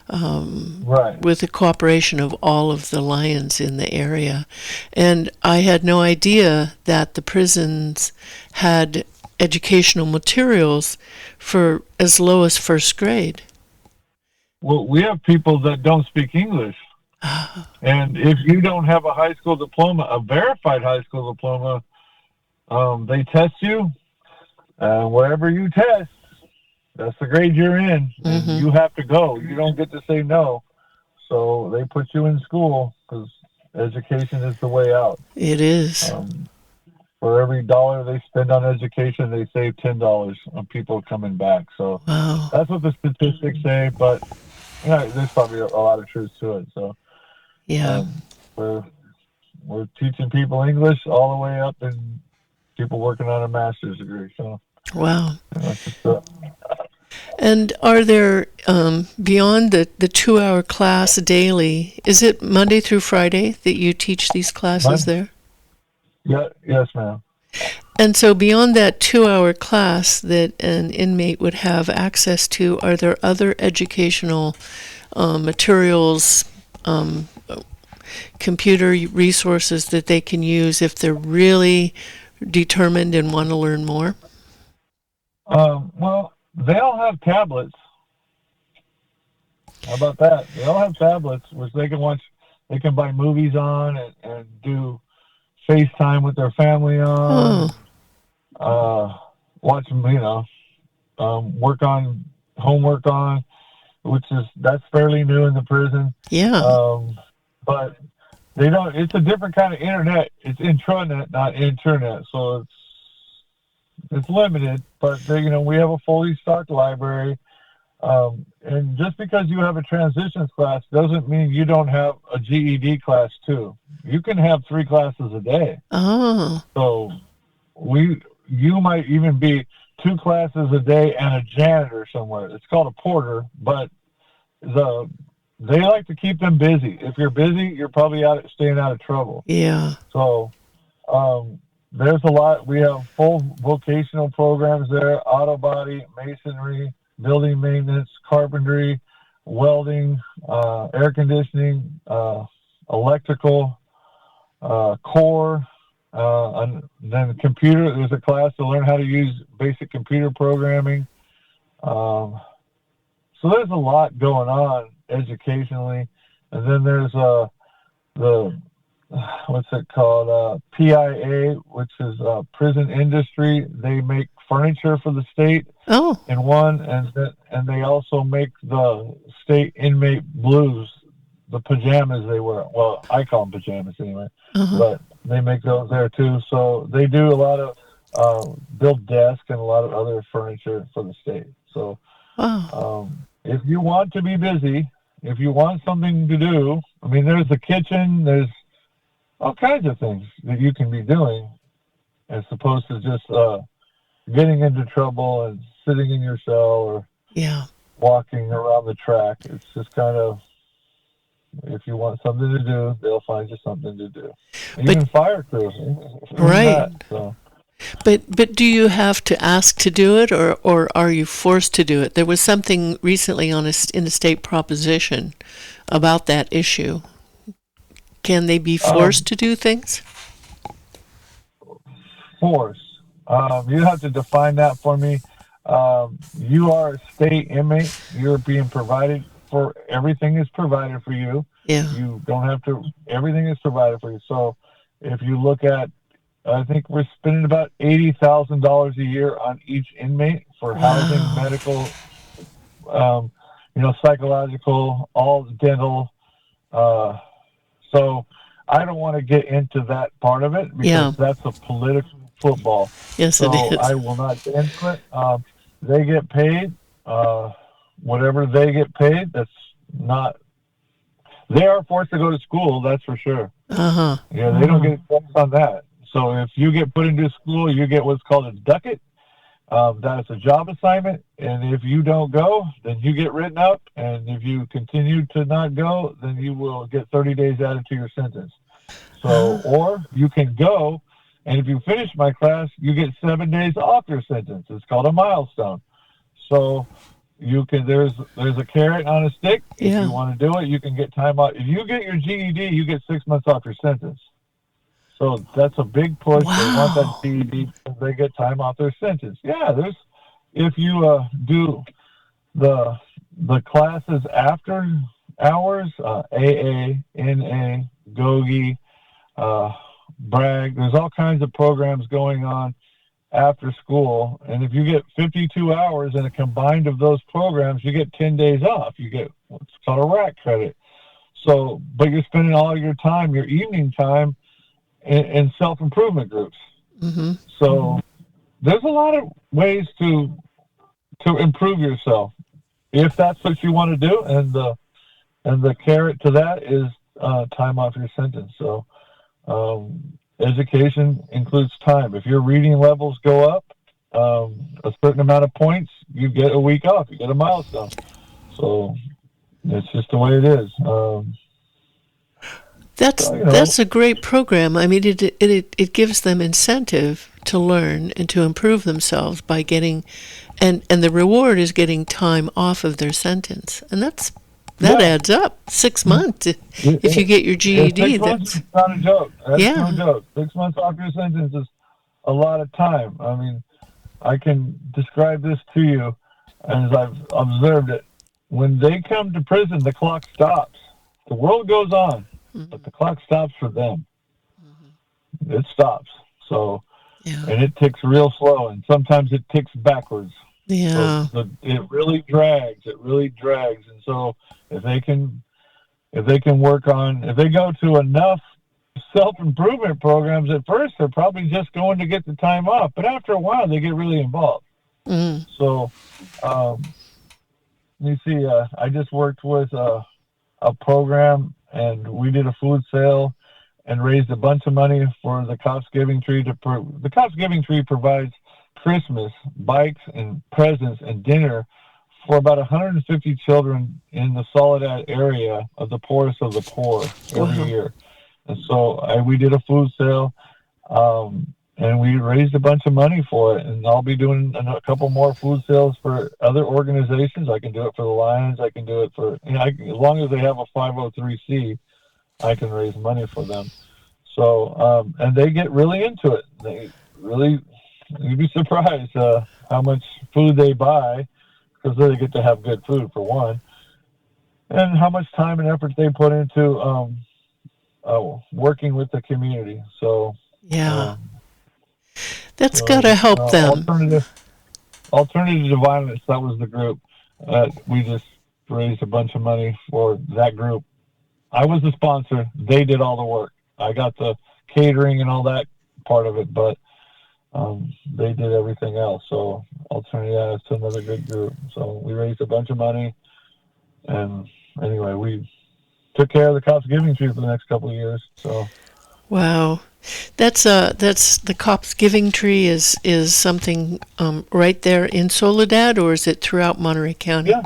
with the cooperation of all of the lions in the area. And I had no idea that the prisons had educational materials for as low as first grade. Well, we have people that don't speak English. And if you don't have a high school diploma, a verified high school diploma, they test you. Wherever you test, that's the grade you're in. And you have to go. You don't get to say no. So they put you in school because education is the way out. It is. For every $1 they spend on education, they save $10 on people coming back. So that's what the statistics say. But there's probably a lot of truth to it. So we're teaching people English all the way up, and people working on a master's degree. So wow. And are there beyond the 2-hour class daily? Is it Monday through Friday that you teach these classes there? Yeah, yes, ma'am. And so beyond that 2-hour class that an inmate would have access to, are there other educational materials, computer resources that they can use if they're really determined and want to learn more? Well, they all have tablets. How about that? They all have tablets which they can watch. They can buy movies on and do FaceTime with their family on. Watch them, work on homework on, that's fairly new in the prison. Yeah. But they don't. It's a different kind of internet. It's intranet, not internet. So it's limited. But we have a fully stocked library. And just because you have a transitions class doesn't mean you don't have a GED class too. You can have 3 classes a day. Oh. So you might even be 2 classes a day and a janitor somewhere. It's called a porter, but they like to keep them busy. If you're busy, you're probably staying out of trouble. Yeah. So there's a lot. We have full vocational programs there: auto body, masonry, building maintenance, carpentry, welding, air conditioning, electrical, core, and then computer. There's a class to learn how to use basic computer programming. So there's a lot going on educationally. And then there's what's it called? PIA, which is prison industry. They make furniture for the state. Oh. In one, and they also make the state inmate blues, the pajamas they wear. Well, I call them pajamas anyway, but they make those there too. So they do a lot of build desks and a lot of other furniture for the state. So if you want to be busy, if you want something to do, there's the kitchen, there's all kinds of things that you can be doing as opposed to just getting into trouble and sitting in your cell or walking around the track. It's just kind of, if you want something to do, they'll find you something to do. Even fire crews. Right. So. But do you have to ask to do it, or are you forced to do it? There was something recently in the state proposition about that issue. Can they be forced to do things? Forced. You have to define that for me. You are a state inmate. You're being provided for. Everything is provided for you. Yeah. You don't have to. Everything is provided for you. So if you look at, I think we're spending about $80,000 a year on each inmate for housing, medical, psychological, all dental. So I don't want to get into that part of it because that's a political football. Yes, so it is. I will not get into it. They get paid, whatever they get paid. That's not. They are forced to go to school. That's for sure. Yeah, they don't get focused on that. So if you get put into school, you get what's called a ducat. That's a job assignment, and if you don't go, then you get written up, and if you continue to not go, then you will get 30 days added to your sentence. So, or you can go, and if you finish my class, you get 7 days off your sentence. It's called a milestone. So you can there's a carrot on a stick. If you want to do it, you can get time off. If you get your GED, you get 6 months off your sentence. So that's a big push. Wow. They want that GED because they get time off their sentence. Yeah, if you do the classes after hours, AA, NA, GOGI, BRAG. There's all kinds of programs going on after school, and if you get 52 hours in a combined of those programs, you get 10 days off. You get what's called a rack credit. So, but you're spending all your time, your evening time, in self-improvement groups. Mm-hmm. So there's a lot of ways to improve yourself if that's what you want to do, and the carrot to that is time off your sentence. So education includes time. If your reading levels go up a certain amount of points, you get a week off. You get a milestone. So it's just the way it is. That's a great program. I mean, it gives them incentive to learn and to improve themselves by getting, and the reward is getting time off of their sentence, and that adds up. 6 months if you get your GED. 6 months is not a joke. That's no joke. 6 months off your sentence is a lot of time. I mean, I can describe this to you as I've observed it. When they come to prison, the clock stops. The world goes on. But the clock stops for them. Mm-hmm. It stops. So, and it ticks real slow, and sometimes it ticks backwards. Yeah. So it really drags. And so if they can work on, if they go to enough self-improvement programs at first, they're probably just going to get the time off. But after a while, they get really involved. Mm. So, you see, I just worked with a program, and we did a food sale and raised a bunch of money for the Cops Giving Tree. The Cops Giving Tree provides Christmas, bikes, and presents and dinner for about 150 children in the Soledad area of the poorest of the poor every year. And so we did a food sale, and we raised a bunch of money for it. And I'll be doing a couple more food sales for other organizations. I can do it for the Lions. I can do it for, as long as they have a 503c, I can raise money for them. So, and they get really into it. They really, you'd be surprised how much food they buy, because they get to have good food for one, and how much time and effort they put into working with the community. So, that's got to help them. Alternative to Violence, that was the group. We just raised a bunch of money for that group. I was the sponsor. They did all the work. I got the catering and all that part of it, but they did everything else. So Alternative is another good group. So we raised a bunch of money, and anyway, we took care of the Cops Giving Tree for the next couple of years. So. Wow. That's the Cops Giving Tree is something right there in Soledad, or is it throughout Monterey County? Yeah,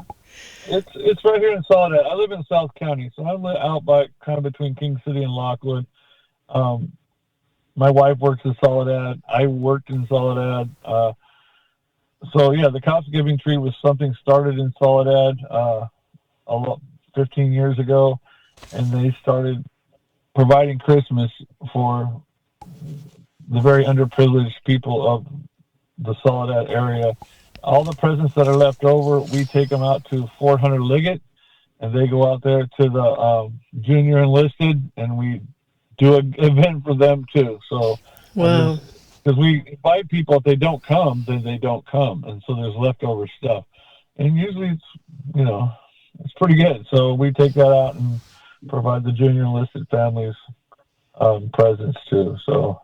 it's right here in Soledad. I live in South County, so I live out by kind of between King City and Lockwood. My wife works in Soledad. I worked in Soledad. So yeah, the Cops Giving Tree was something started in Soledad 15 years ago, and they started providing Christmas for the very underprivileged people of the Soledad area. All the presents that are left over, we take them out to Fort Hunter Liggett, and they go out there to the junior enlisted, and we do an event for them too. So, wow. Because we invite people, if they don't come, then they don't come, and so there's leftover stuff. And usually it's, it's pretty good. So we take that out and provide the junior enlisted families presents too. So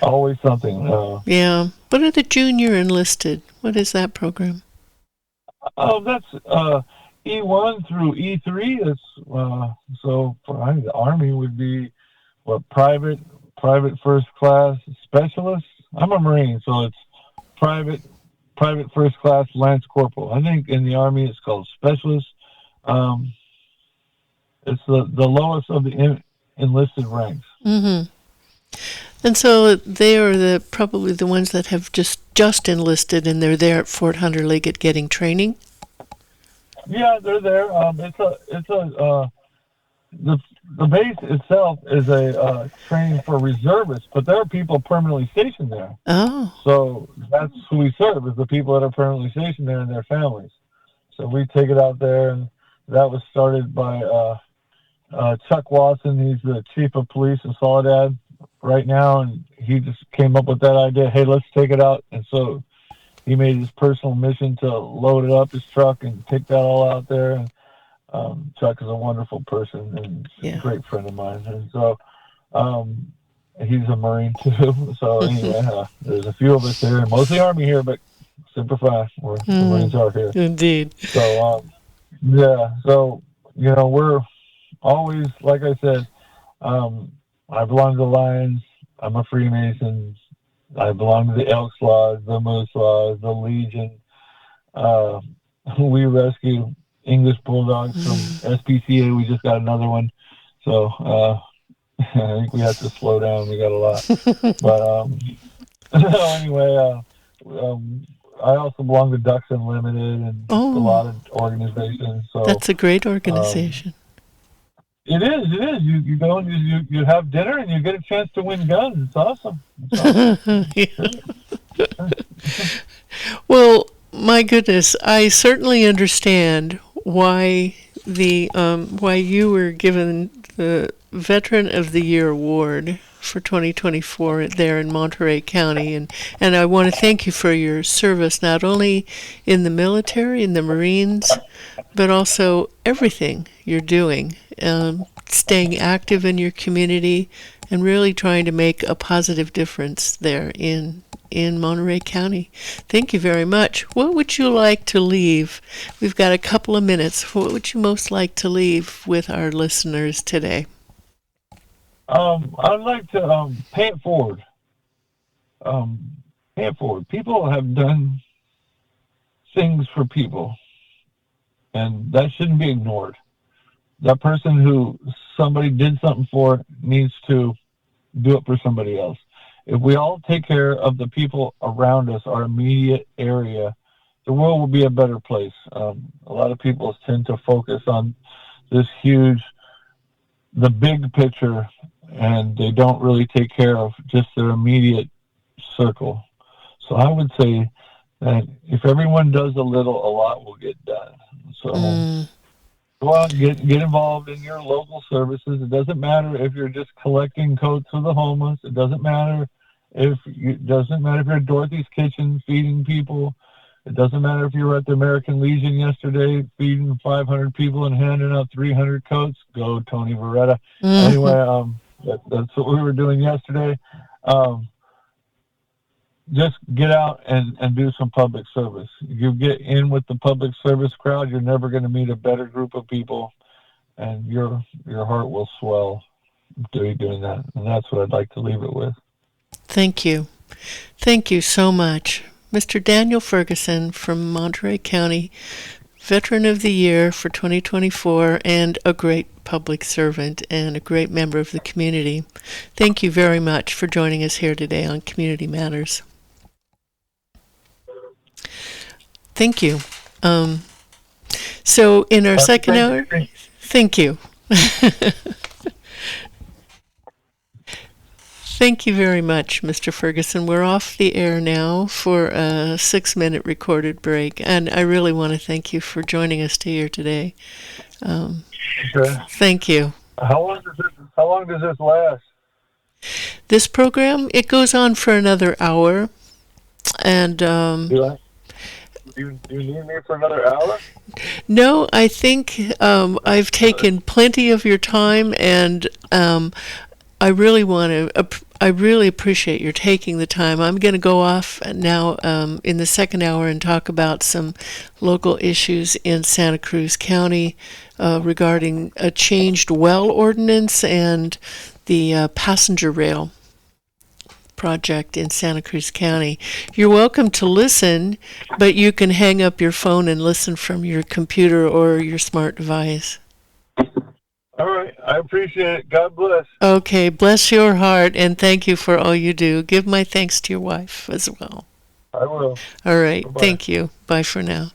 always something. Yeah. What are the junior enlisted? What is that program? That's E1 through E3. That's so for the Army would be private first class specialist. I'm a Marine, so it's private first class lance corporal. I think in the Army it's called specialist. Um, it's the lowest of the enlisted ranks. Mm-hmm. And so they are probably the ones that have just enlisted, and they're there at Fort Hunter Liggett getting training. Yeah, they're there. The base itself is a training for reservists, but there are people permanently stationed there. Oh. So that's who we serve, is the people that are permanently stationed there and their families. So we take it out there, and that was started by Chuck Watson. He's the chief of police in Soledad right now, and he just came up with that idea, hey, let's take it out. And so he made his personal mission to load it up his truck and take that all out there. And Chuck is a wonderful person and a great friend of mine. And so he's a Marine too. So anyway, there's a few of us here, mostly Army here, but Semper Fi, where the Marines are here. Indeed. So, so, we're always, like I said, I belong to the Lions. I'm a Freemason. I belong to the Elks Lodge, the Moose Lodge, the Legion. We rescue English Bulldogs from SPCA. We just got another one. So I think we have to slow down. We got a lot. But anyway, I also belong to Ducks Unlimited and a lot of organizations. So that's a great organization. It is. You go and you have dinner and you get a chance to win guns. It's awesome. Well, my goodness, I certainly understand why why you were given the Veteran of the Year award for 2024 there in Monterey County, and I want to thank you for your service, not only in the military, in the Marines, but also everything you're doing, staying active in your community and really trying to make a positive difference there in Monterey County. Thank you very much. What would you like to leave? We've got a couple of minutes. What would you most like to leave with our listeners today? I'd like to pay it forward. Pay it forward. People have done things for people, and that shouldn't be ignored. That person who somebody did something for needs to do it for somebody else. If we all take care of the people around us, our immediate area, the world will be a better place. A lot of people tend to focus on this the big picture, and they don't really take care of just their immediate circle. So I would say that if everyone does a little, a lot will get done. So go out and get involved in your local services. It doesn't matter if you're just collecting coats for the homeless. It doesn't matter if you're at Dorothy's Kitchen feeding people. It doesn't matter if you were at the American Legion yesterday feeding 500 people and handing out 300 coats. Go, Tony Veretta. Anyway, that's what we were doing yesterday. Just get out and do some public service. You get in with the public service crowd, you're never going to meet a better group of people, and your heart will swell doing that. And that's what I'd like to leave it with. Thank you. Thank you so much. Mr. Daniel Ferguson from Monterey County, Veteran of the Year for 2024, and a great public servant and a great member of the community. Thank you very much for joining us here today on Community Matters. Thank you. So in our second hour, thank you. Thank you very much, Mr. Ferguson. We're off the air now for a 6-minute recorded break, and I really want to thank you for joining us here today. Thank you. How long does this last? This program, it goes on for another hour, and Do you need me for another hour? No, I think I've taken plenty of your time, and I really appreciate your taking the time. I'm going to go off now in the second hour and talk about some local issues in Santa Cruz County regarding a changed well ordinance and the passenger rail project in Santa Cruz County. You're welcome to listen, but you can hang up your phone and listen from your computer or your smart device. All right. I appreciate it. God bless. Okay, bless your heart, and thank you for all you do. Give my thanks to your wife as well. I will. All right, Bye-bye. thank you. Bye for now.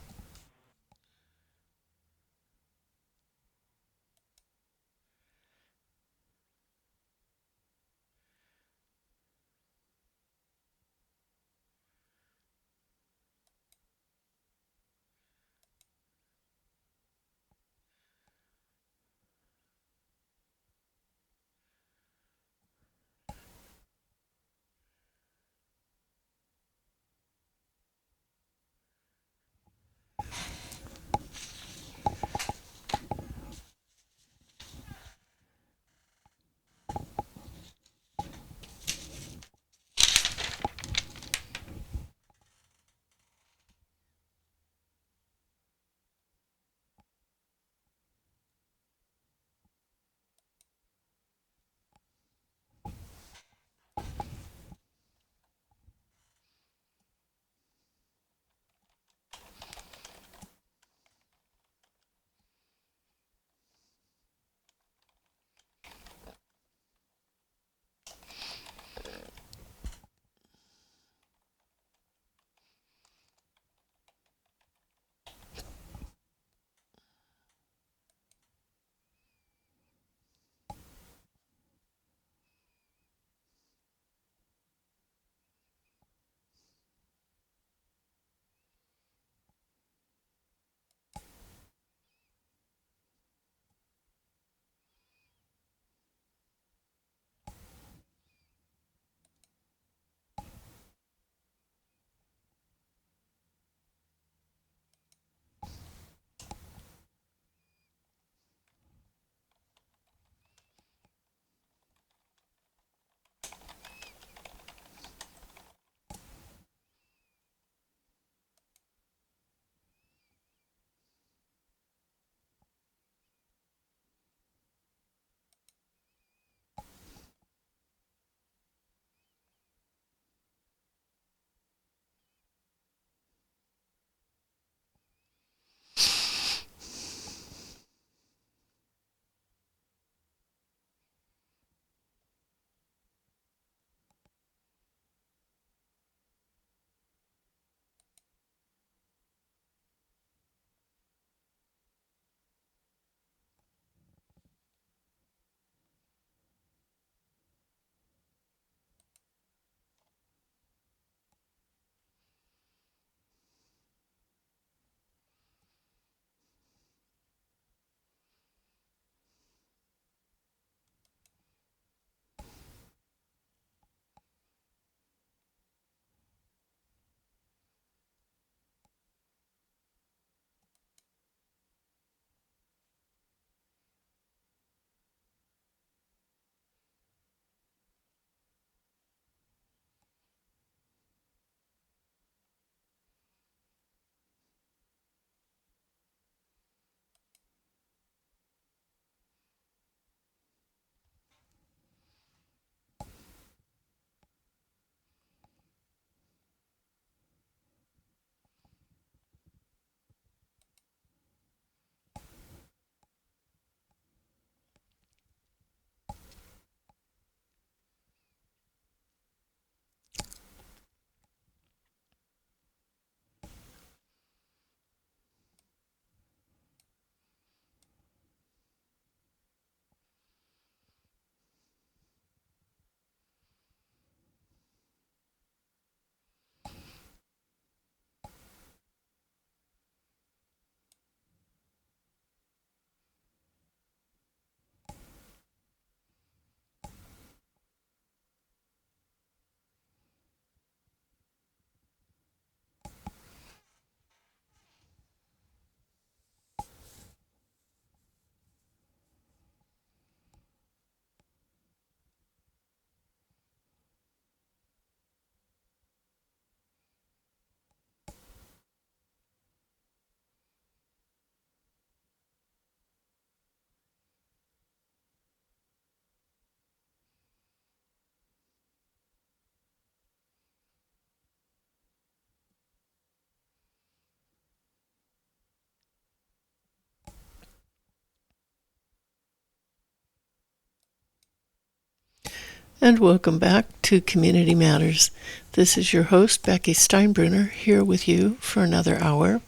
And welcome back to Community Matters. This is your host, Becky Steinbrunner, here with you for another hour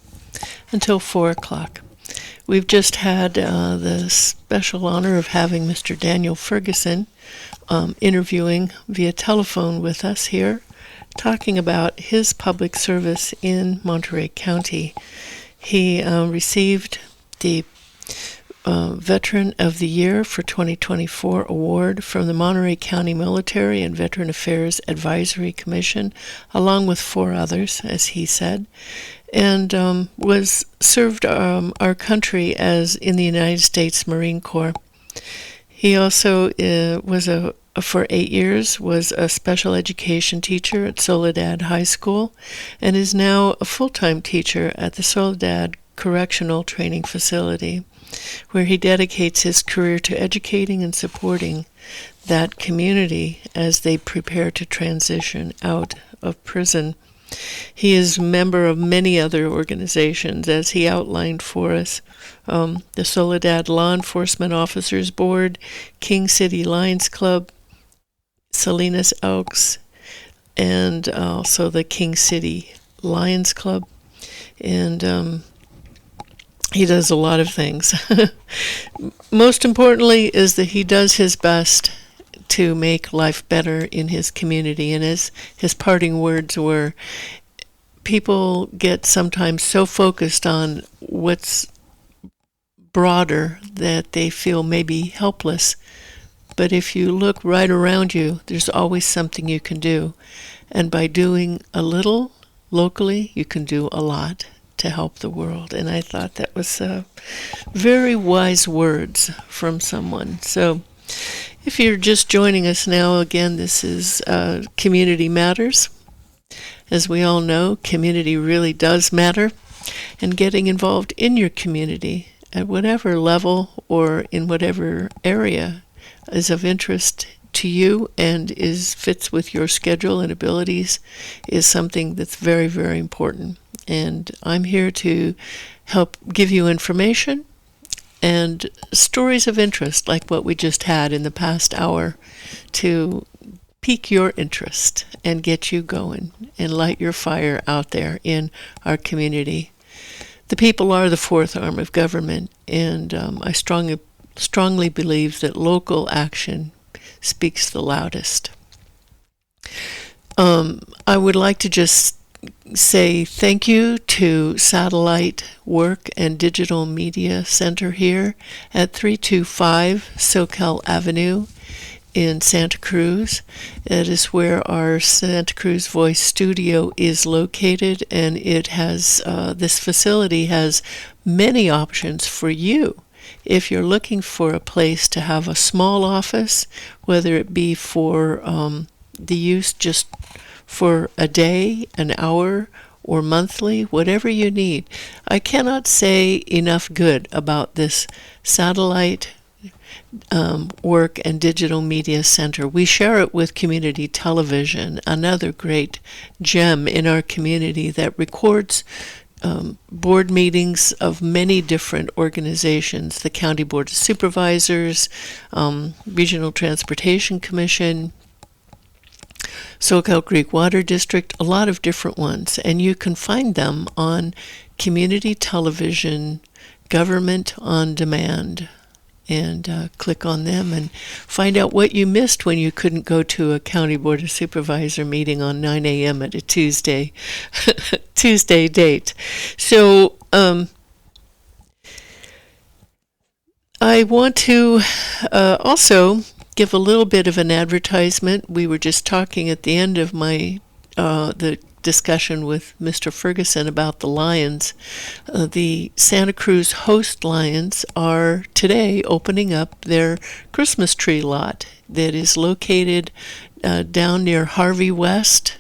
until 4 o'clock. We've just had the special honor of having Mr. Daniel Ferguson interviewing via telephone with us here, talking about his public service in Monterey County. He received the Veteran of the Year for 2024 award from the Monterey County Military and Veteran Affairs Advisory Commission, along with 4 others, as he said, and was served our country as in the United States Marine Corps. He also for 8 years, was a special education teacher at Soledad High School and is now a full-time teacher at the Soledad Correctional Training Facility, where he dedicates his career to educating and supporting that community as they prepare to transition out of prison. He is a member of many other organizations, as he outlined for us, the Soledad Law Enforcement Officers Board, King City Lions Club, Salinas Elks, and also the King City Lions Club. And he does a lot of things. Most importantly is that he does his best to make life better in his community. And his parting words were, people get sometimes so focused on what's broader that they feel maybe helpless. But if you look right around you, there's always something you can do. And by doing a little locally, you can do a lot to help the world. And I thought that was very wise words from someone. So if you're just joining us now, again, this is Community Matters. As we all know, community really does matter. And getting involved in your community at whatever level or in whatever area is of interest to you and fits with your schedule and abilities is something that's very, very important. And I'm here to help give you information and stories of interest like what we just had in the past hour to pique your interest and get you going and light your fire out there in our community. The people are the fourth arm of government, and I strongly believe that local action speaks the loudest. I would like to just say thank you to Satellite Work and Digital Media Center here at 325 Soquel Avenue in Santa Cruz. It is where our Santa Cruz Voice studio is located, and it has this facility has many options for you. If you're looking for a place to have a small office, whether it be for the use just for a day, an hour, or monthly, whatever you need. I cannot say enough good about this Satellite Work and Digital Media Center. We share it with Community Television, another great gem in our community that records board meetings of many different organizations, the County Board of Supervisors, Regional Transportation Commission, Soquel Creek Water District, a lot of different ones. And you can find them on Community Television, Government on Demand, and click on them and find out what you missed when you couldn't go to a County Board of Supervisor meeting on 9 a.m. at a Tuesday date. So I want to also give a little bit of an advertisement. We were just talking at the end of my the discussion with Mr. Ferguson about the Lions. The Santa Cruz Host Lions are today opening up their Christmas tree lot that is located down near Harvey West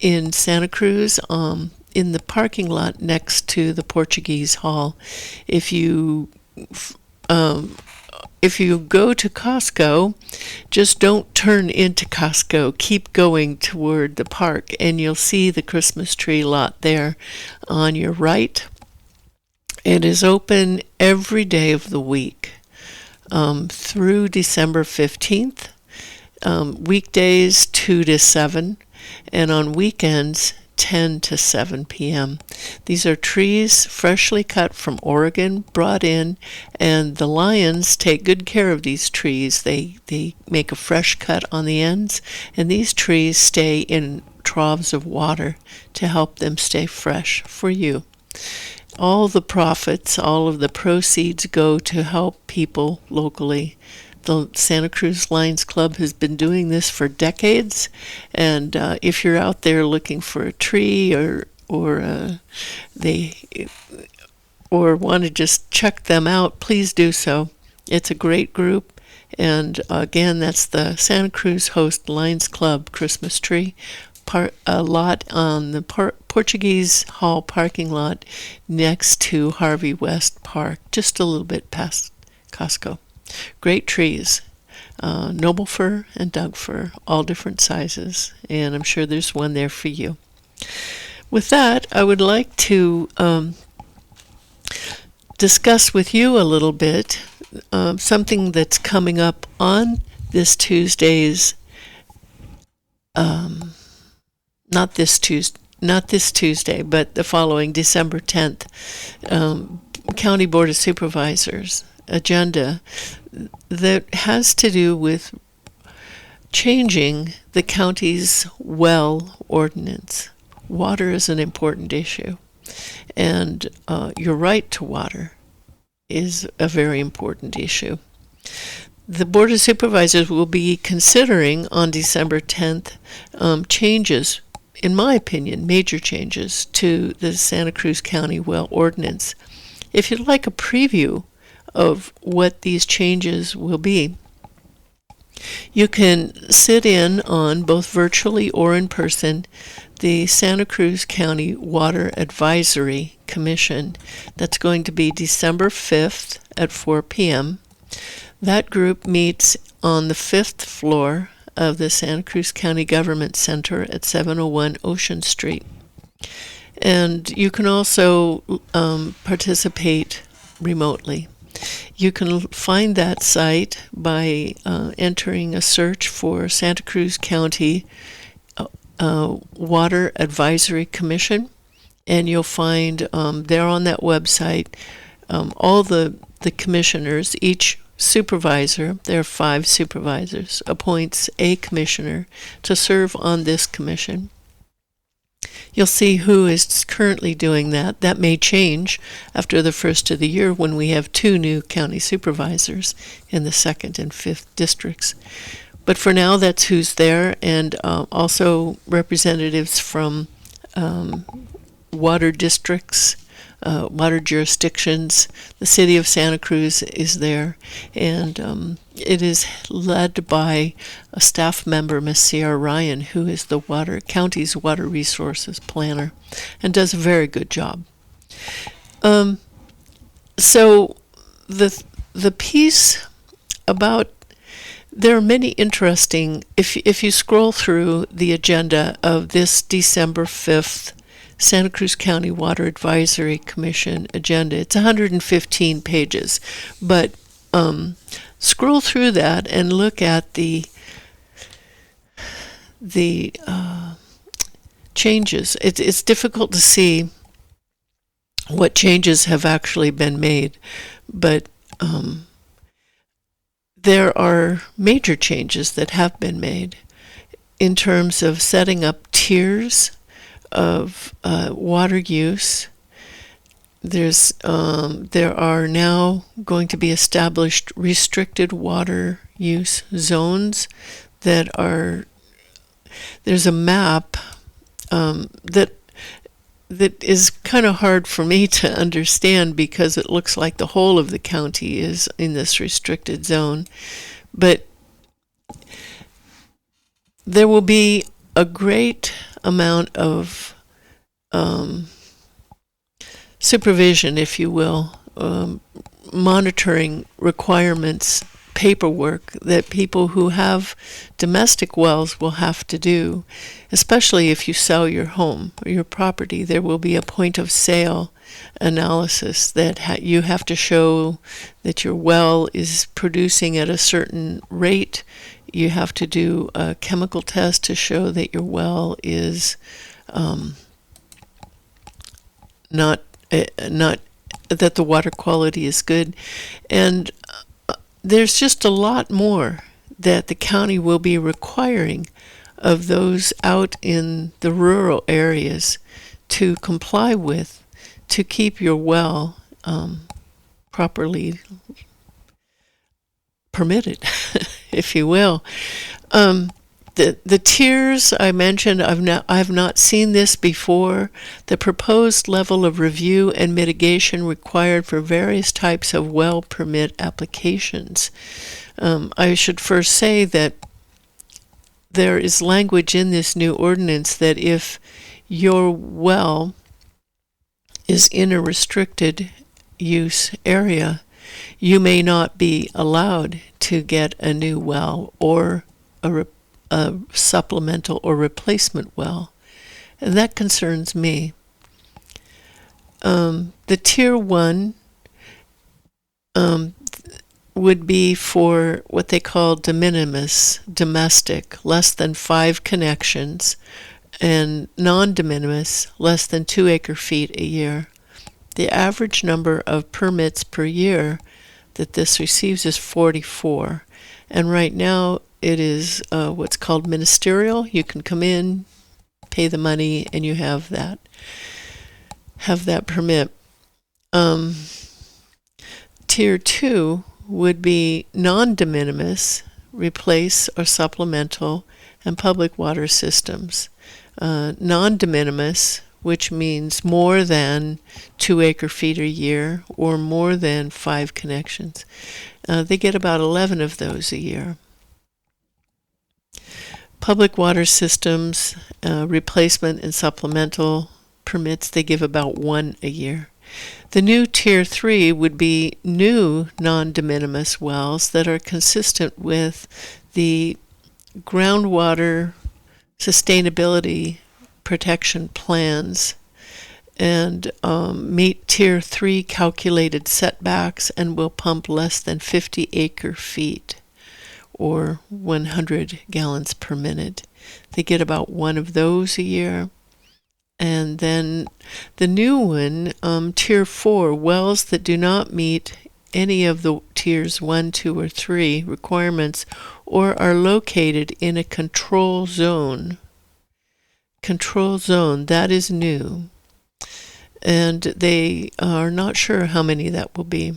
in Santa Cruz, in the parking lot next to the Portuguese Hall. If you go to Costco, just don't turn into Costco. Keep going toward the park, and you'll see the Christmas tree lot there on your right. It is open every day of the week through December 15th. weekdays 2 to 7, and on weekends 10 to 7 p.m. These are trees freshly cut from Oregon, brought in, and the lions take good care of these trees. They make a fresh cut on the ends, and these trees stay in troughs of water to help them stay fresh for you. All the profits, all of the proceeds go to help people locally. The Santa Cruz Lions Club has been doing this for decades, and if you're out there looking for a tree or want to just check them out, please do so. It's a great group, and again, that's the Santa Cruz Host Lions Club Christmas tree. A lot on the Portuguese Hall parking lot next to Harvey West Park, just a little bit past Costco. Great trees, noble fir and Doug fir, all different sizes, and I'm sure there's one there for you. With that, I would like to discuss with you a little bit something that's coming up on this Tuesday's, not this Tuesday, but the following December 10th, County Board of Supervisors agenda that has to do with changing the county's well ordinance. Water is an important issue, and your right to water is a very important issue. The Board of Supervisors will be considering on December 10th changes, in my opinion, major changes to the Santa Cruz County well ordinance. If you'd like a preview of what these changes will be, you can sit in on, both virtually or in person, the Santa Cruz County Water Advisory Commission. That's going to be December 5th at 4 p.m. That group meets on the 5th floor of the Santa Cruz County Government Center at 701 Ocean Street. And you can also participate remotely. You can find that site by entering a search for Santa Cruz County Water Advisory Commission, and you'll find there on that website all the commissioners. Each supervisor, there are 5 supervisors, appoints a commissioner to serve on this commission. You'll see who is currently doing that. That may change after the first of the year when we have 2 new county supervisors in the 2nd and 5th districts. But for now, that's who's there, and also representatives from water districts, water jurisdictions. The city of Santa Cruz is there, and it is led by a staff member, Ms. Sierra Ryan, who is the county's water resources planner and does a very good job. So the piece about, there are many interesting, if you scroll through the agenda of this December 5th Santa Cruz County Water Advisory Commission agenda, it's 115 pages, but scroll through that and look at the changes. It's difficult to see what changes have actually been made, but there are major changes that have been made in terms of setting up tiers of water use. There are now going to be established restricted water use zones that are, there's a map that is kind of hard for me to understand because it looks like the whole of the county is in this restricted zone. But there will be a great amount of supervision, if you will, monitoring requirements, paperwork that people who have domestic wells will have to do, especially if you sell your home or your property. There will be a point of sale analysis that you have to show that your well is producing at a certain rate You have to do a chemical test to show that your well is not that the water quality is good. And there's just a lot more that the county will be requiring of those out in the rural areas to comply with, to keep your well properly permitted, if you will. The tiers I mentioned, I've not seen this before. The proposed level of review and mitigation required for various types of well permit applications. I should first say that there is language in this new ordinance that if your well is in a restricted use area, you may not be allowed to get a new well or a supplemental or replacement well. And that concerns me. The Tier 1 would be for what they call de minimis, domestic, less than 5 connections, and non-de minimis, less than 2 acre-feet a year. The average number of permits per year that this receives is 44. And right now it is what's called ministerial. You can come in, pay the money, and you have that permit. Tier 2 would be non-de minimis, replace or supplemental, and public water systems. Non-de minimis, which means more than 2 acre-feet a year or more than 5 connections. They get about 11 of those a year. Public water systems, replacement and supplemental permits, they give about 1 a year. The new Tier 3 would be new non-de minimis wells that are consistent with the groundwater sustainability protection plans and meet Tier 3 calculated setbacks and will pump less than 50 acre-feet or 100 gallons per minute. They get about 1 of those a year. And then the new one, Tier 4, wells that do not meet any of the Tiers 1, 2, or 3 requirements or are located in a control zone. Control zone, that is new. And they are not sure how many that will be.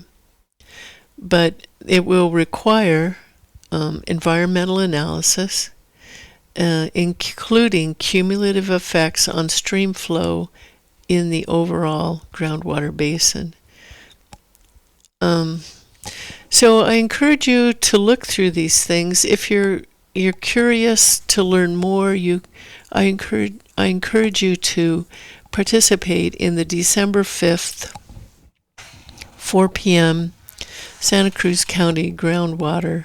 But it will require environmental analysis, including cumulative effects on stream flow in the overall groundwater basin. So I encourage you to look through these things. If you're curious to learn more, I encourage you to participate in the December 5th, 4 p.m. Santa Cruz County Groundwater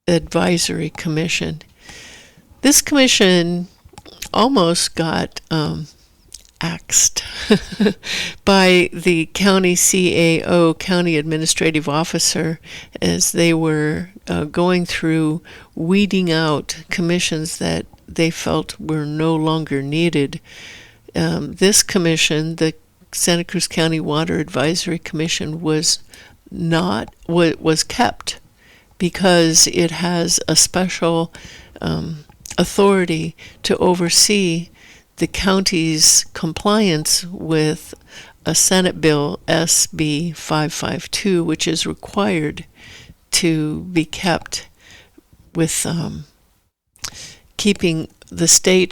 Advisory Commission. This commission almost got axed by the county CAO, county administrative officer, as they were going through weeding out commissions that they felt were no longer needed. This commission, the Santa Cruz County Water Advisory Commission, was kept because it has a special authority to oversee the county's compliance with a Senate Bill SB 552, which is required to be kept with keeping the state